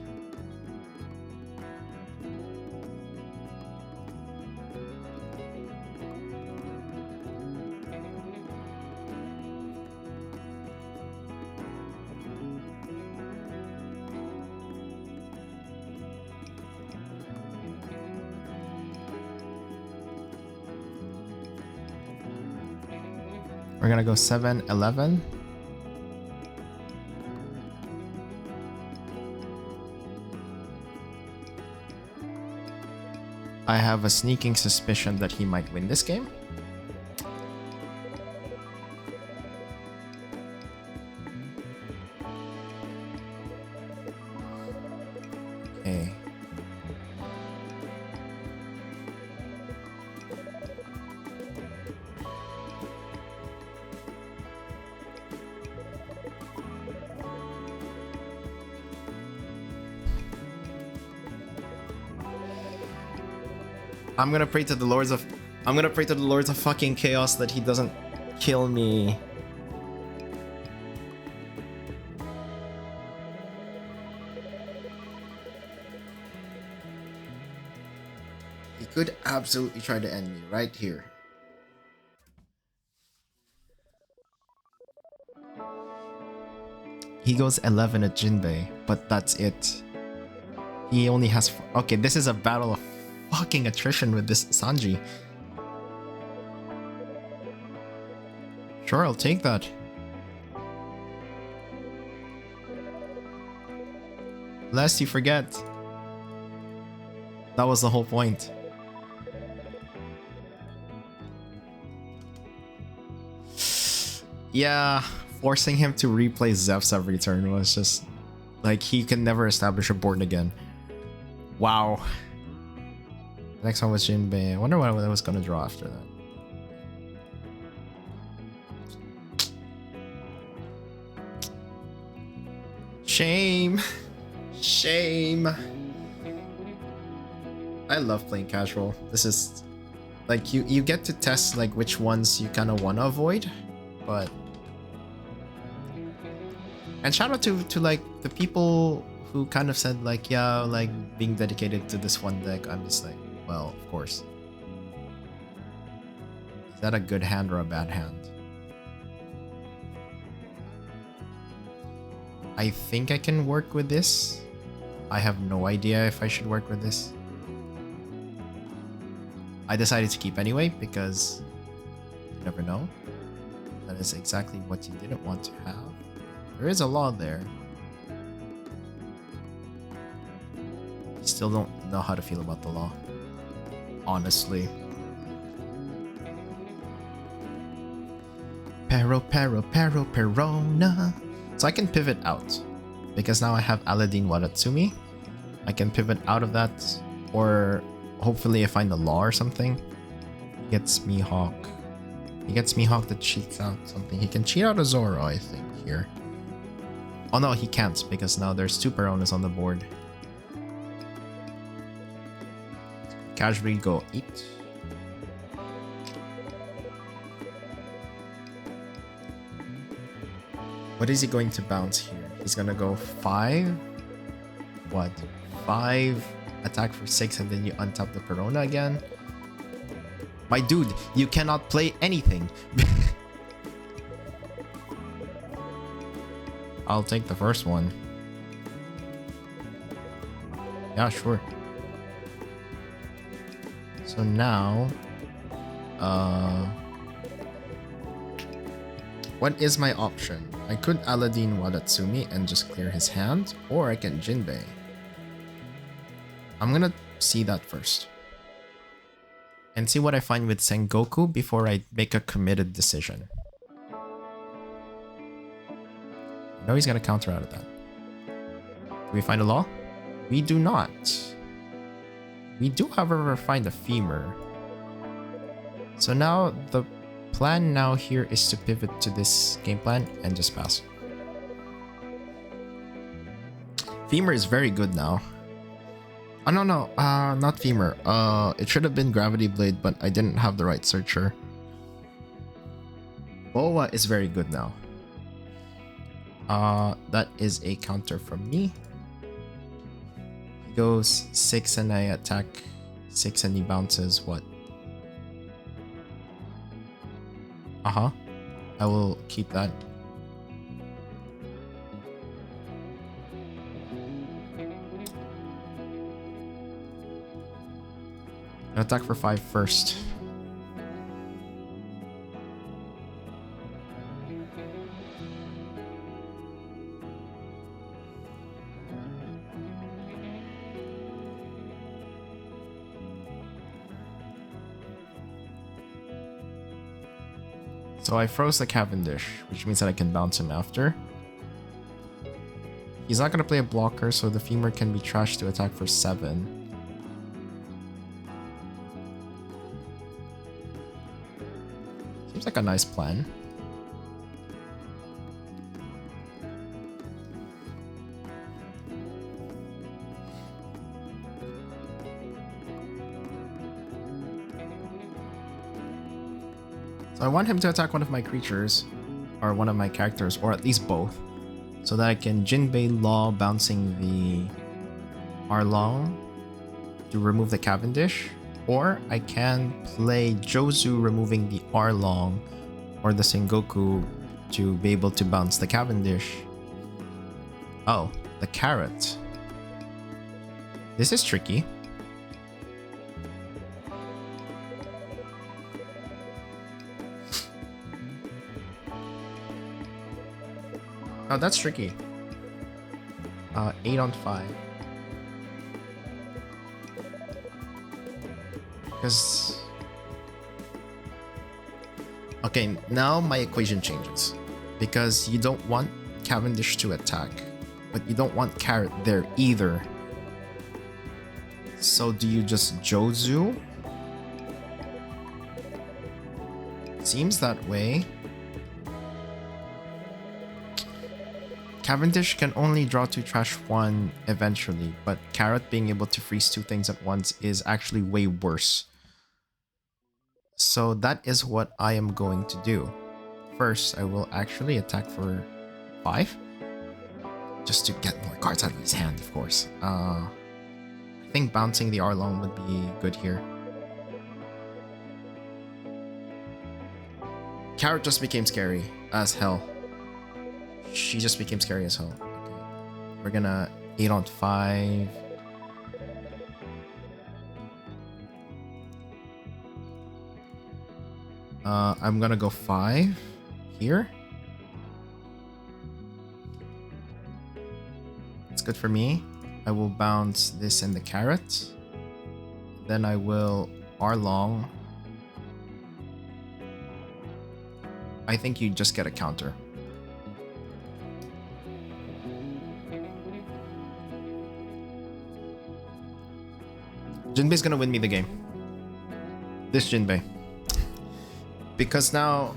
We're gonna go 7, 11. I have a sneaking suspicion that he might win this game. Okay. I'm gonna pray to the lords of fucking chaos that he doesn't kill me. He could absolutely try to end me right here. He goes 11 at Jinbe, but that's it. He only has... Okay, this is a battle of fucking attrition with this Sanji. Sure, I'll take that. Lest you forget. That was the whole point. Yeah, forcing him to replay Zeph's every turn was just... Like, he can never establish a board again. Wow. Next one was Jinbe. I wonder what I was gonna draw after that. Shame. Shame. I love playing casual. This is like you get to test like which ones you kind of want to avoid, but and shout out to like the people who kind of said like, yeah, like being dedicated to this one deck. I'm just like, well, of course. Is that a good hand or a bad hand? I think I can work with this. I have no idea if I should work with this. I decided to keep anyway because you never know. That is exactly what you didn't want to have. There is a law there. I still don't know how to feel about the law. Honestly. Perona. So I can pivot out. Because now I have Aladdin Watatsumi. I can pivot out of that. Or hopefully I find a law or something. He gets Mihawk. He gets Mihawk that cheats out something. He can cheat out a Zoro, I think, here. Oh no, he can't because now there's two Peronas on the board. Casually go 8. What is he going to bounce here? He's gonna go 5. What? 5 attack for 6 and then you untap the Perona again? My dude, you cannot play anything. I'll take the first one. Yeah, sure. So now, What is my option? I could Aladdin Wadatsumi and just clear his hand, or I can Jinbe. I'm gonna see that first. And see what I find with Sengoku before I make a committed decision. No, he's gonna counter out of that. Do we find a law? We do not. We do, however, find a femur. So now the plan now here is to pivot to this game plan and just pass. Femur is very good now. Oh no, not femur. It should have been gravity blade, but I didn't have the right searcher. Boa is very good now. That is a counter from me. He goes 6 and I attack 6 and he bounces what? I will keep that. Attack for 5 first. So I froze the Cavendish, which means that I can bounce him after. He's not going to play a blocker, so the femur can be trashed to attack for 7. Seems like a nice plan. So I want him to attack one of my creatures, or one of my characters, or at least both, so that I can Jinbe Law bouncing the Arlong to remove the Cavendish, or I can play Jozu removing the Arlong or the Sengoku to be able to bounce the Cavendish. Oh, the carrot. This is tricky. Oh, that's tricky. 8 on 5. Because... okay, now my equation changes. Because you don't want Cavendish to attack, but you don't want Carrot there either. So do you just Jozu? Seems that way. Cavendish can only draw 2 trash 1 eventually, but Carrot being able to freeze 2 things at once is actually way worse. So that is what I am going to do. First, I will actually attack for 5. Just to get more cards out of his hand, of course. I think bouncing the Arlong would be good here. Carrot just became scary as hell. She just became scary as hell. Okay. We're gonna 8 on 5. I'm gonna go 5 here. It's good for me. I will bounce this and the carrot. Then I will Arlong. I think you just get a counter. Jinbe's gonna win me the game. This Jinbe. Because now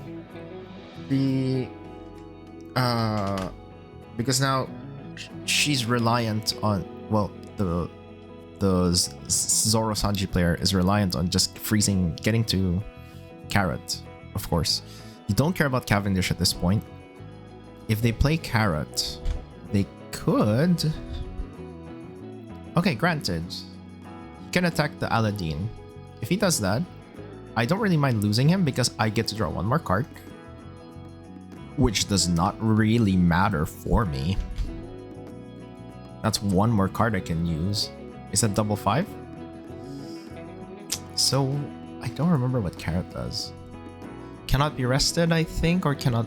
she's reliant on, well, the Zoro Sanji player is reliant on just freezing, getting to Carrot, of course. You don't care about Cavendish at this point. If they play Carrot, they could... okay, granted. He can attack the Aladdin. If he does that, I don't really mind losing him because I get to draw 1 more card. Which does not really matter for me. That's 1 more card I can use. Is that double 5? So, I don't remember what Carrot does. Cannot be rested, I think, or cannot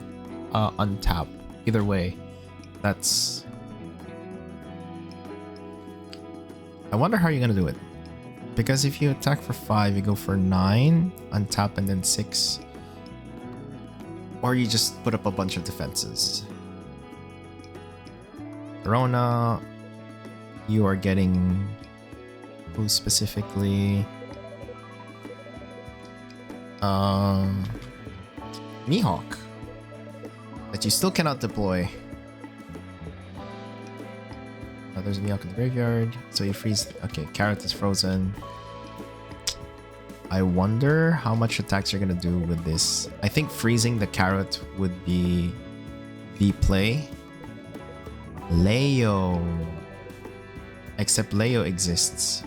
untap. Either way, that's... I wonder how you're gonna do it. Because if you attack for 5, you go for 9, untap, and then 6. Or you just put up a bunch of defenses. Corona, you are getting... Who specifically? Mihawk. That you still cannot deploy. There's a Mihawk in the graveyard. So you freeze... Okay, Carrot is frozen. I wonder how much attacks you're gonna do with this. I think freezing the Carrot would be the play. Leo. Except Leo exists.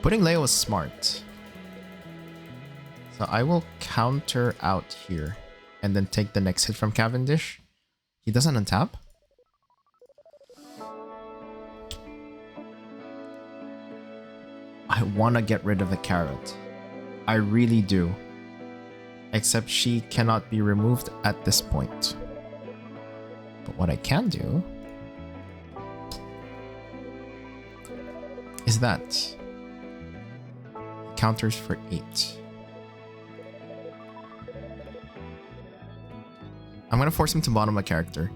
Putting Leo is smart. So I will counter out here and then take the next hit from Cavendish. He doesn't untap. I want to get rid of the Carrot. I really do. Except she cannot be removed at this point. But what I can do is that counters for 8. I'm gonna force him to bottom a character.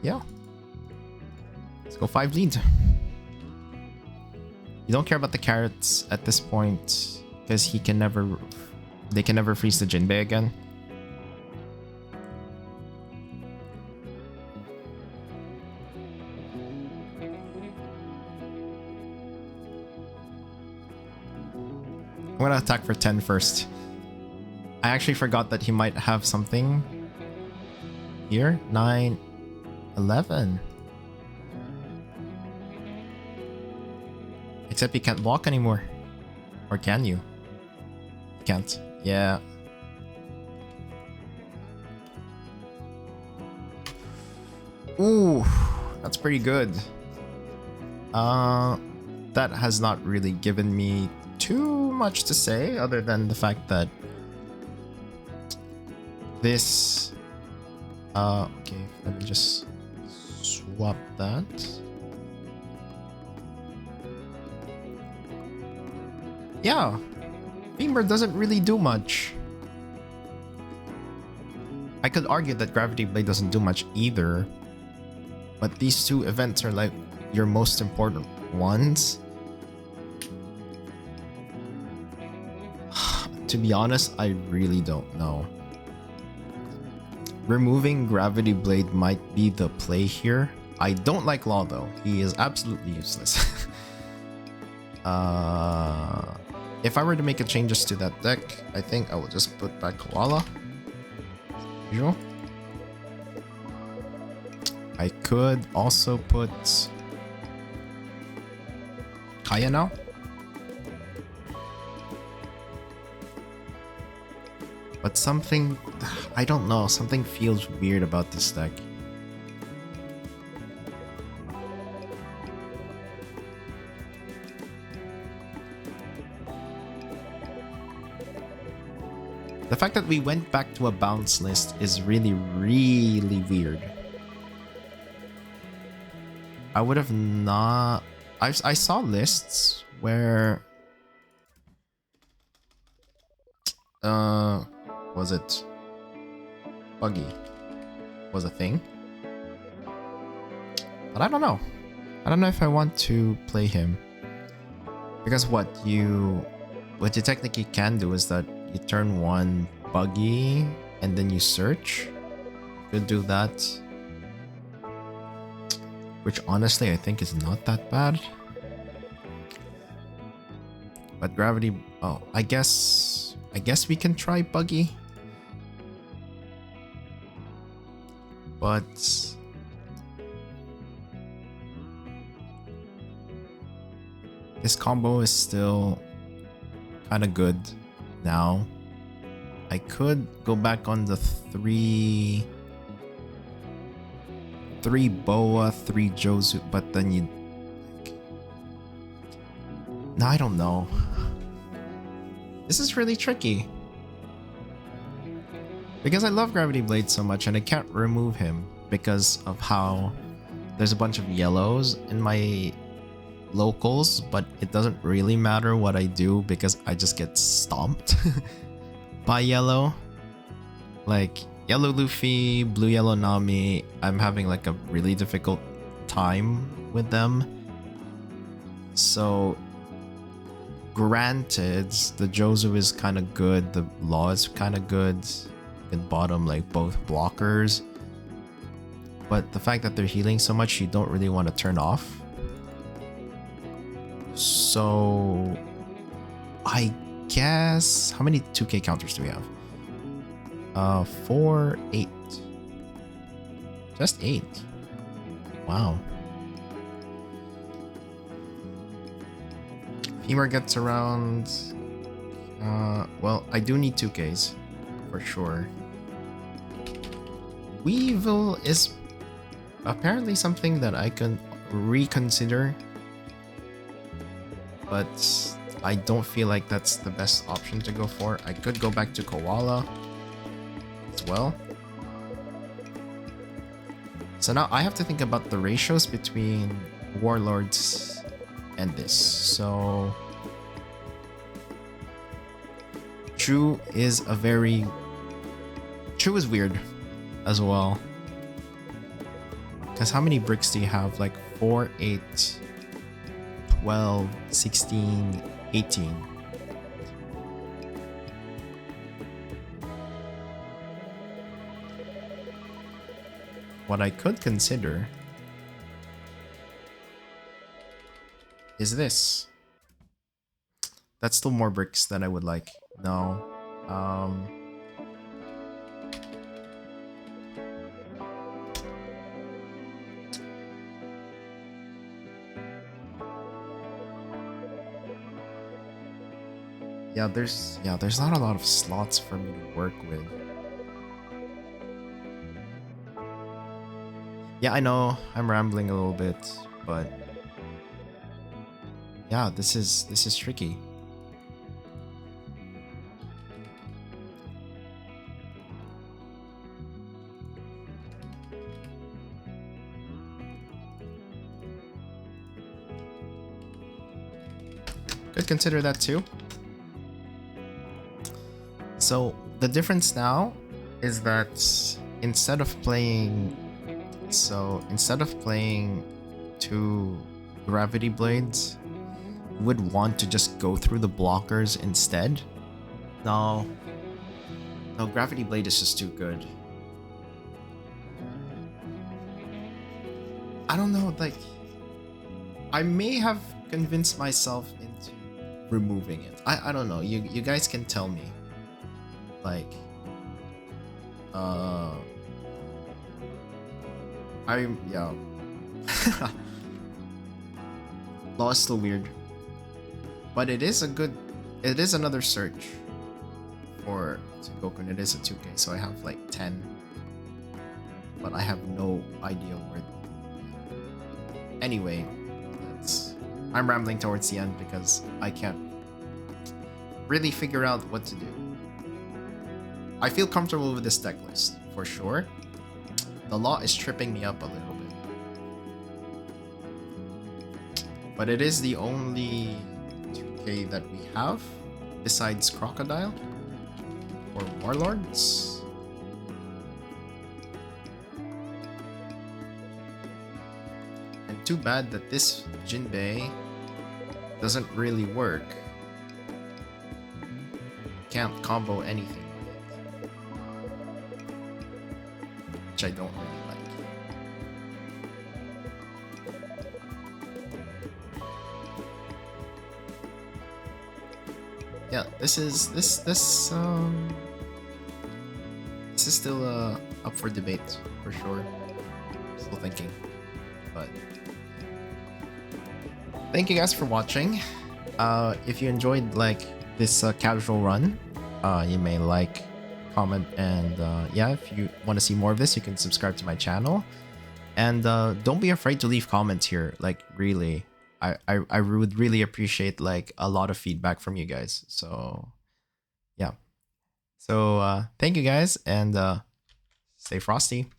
Yeah. Let's go 5 lead. You don't care about the Carrots at this point because he can never... They can never freeze the Jinbe again. I'm gonna attack for 10 first. I actually forgot that he might have something here. 9, 11. Except he can't walk anymore. Or can you? Can't. Yeah. Ooh, that's pretty good. That has not really given me too much to say other than the fact that this okay, let me just swap that. Yeah, Beamer doesn't really do much. I could argue that Gravity Blade doesn't do much either, but these two events are like your most important ones. To be honest, I really don't know. Removing Gravity Blade might be the play here. I don't like Law though. He is absolutely useless. If I were to make a changes to that deck, I think I will just put back Koala. As usual. I could also put Kaya now. But something, I don't know, something feels weird about this deck. The fact that we went back to a bounce list is really, really weird. I would have not... I saw lists where... was it Buggy was a thing? But I don't know. I don't know if I want to play him. Because what you technically can do is that you turn 1 Buggy and then you search. You could do that. Which honestly I think is not that bad. But Gravity... Oh, I guess we can try Buggy. But... this combo is still kind of good now. I could go back on the 3 3 Boa, 3 Jozu, but then you... No, I don't know. This is really tricky. Because I love Gravity Blade so much and I can't remove him because of how there's a bunch of yellows in my locals, but it doesn't really matter what I do because I just get stomped by yellow. Like yellow Luffy, blue yellow Nami, I'm having like a really difficult time with them. So granted, the Jozu is kind of good, the Law is kind of good. You can bottom like both blockers. But the fact that they're healing so much, you don't really want to turn off. So I guess, how many 2k counters do we have? 4, 8. Just 8. Wow. Femur gets around... well, I do need 2Ks. For sure. Weevil is apparently something that I can reconsider. But I don't feel like that's the best option to go for. I could go back to Koala as well. So now I have to think about the ratios between Warlords and this. So True is weird as well. Because how many bricks do you have? Like 4, 8, 12, 16, 18. What I could consider is this. That's still more bricks than I would like. No. There's not a lot of slots for me to work with. Yeah, I know I'm rambling a little bit, but yeah, this is tricky. Could consider that too. So the difference now is that instead of playing 2 Gravity Blades, would want to just go through the blockers instead. No, Gravity Blade is just too good. I don't know, like I may have convinced myself into removing it. I don't know. You guys can tell me. Like yeah. Law is still weird. But it is another search for Goku, and it is a 2K, so I have like 10. But I have no idea where. Anyway, I'm rambling towards the end because I can't really figure out what to do. I feel comfortable with this deck list, for sure. The Law is tripping me up a little bit. But it is the only 2K that we have, besides Crocodile, or Warlords. And too bad that this Jinbe doesn't really work. Can't combo anything. Which I don't really like. Yeah, this is still up for debate for sure. Still thinking, but thank you guys for watching. If you enjoyed like this casual run, you may like, comment, and yeah, if you want to see more of this, you can subscribe to my channel. And don't be afraid to leave comments here. Like, really, I would really appreciate like a lot of feedback from you guys. So yeah. So thank you guys, and stay frosty.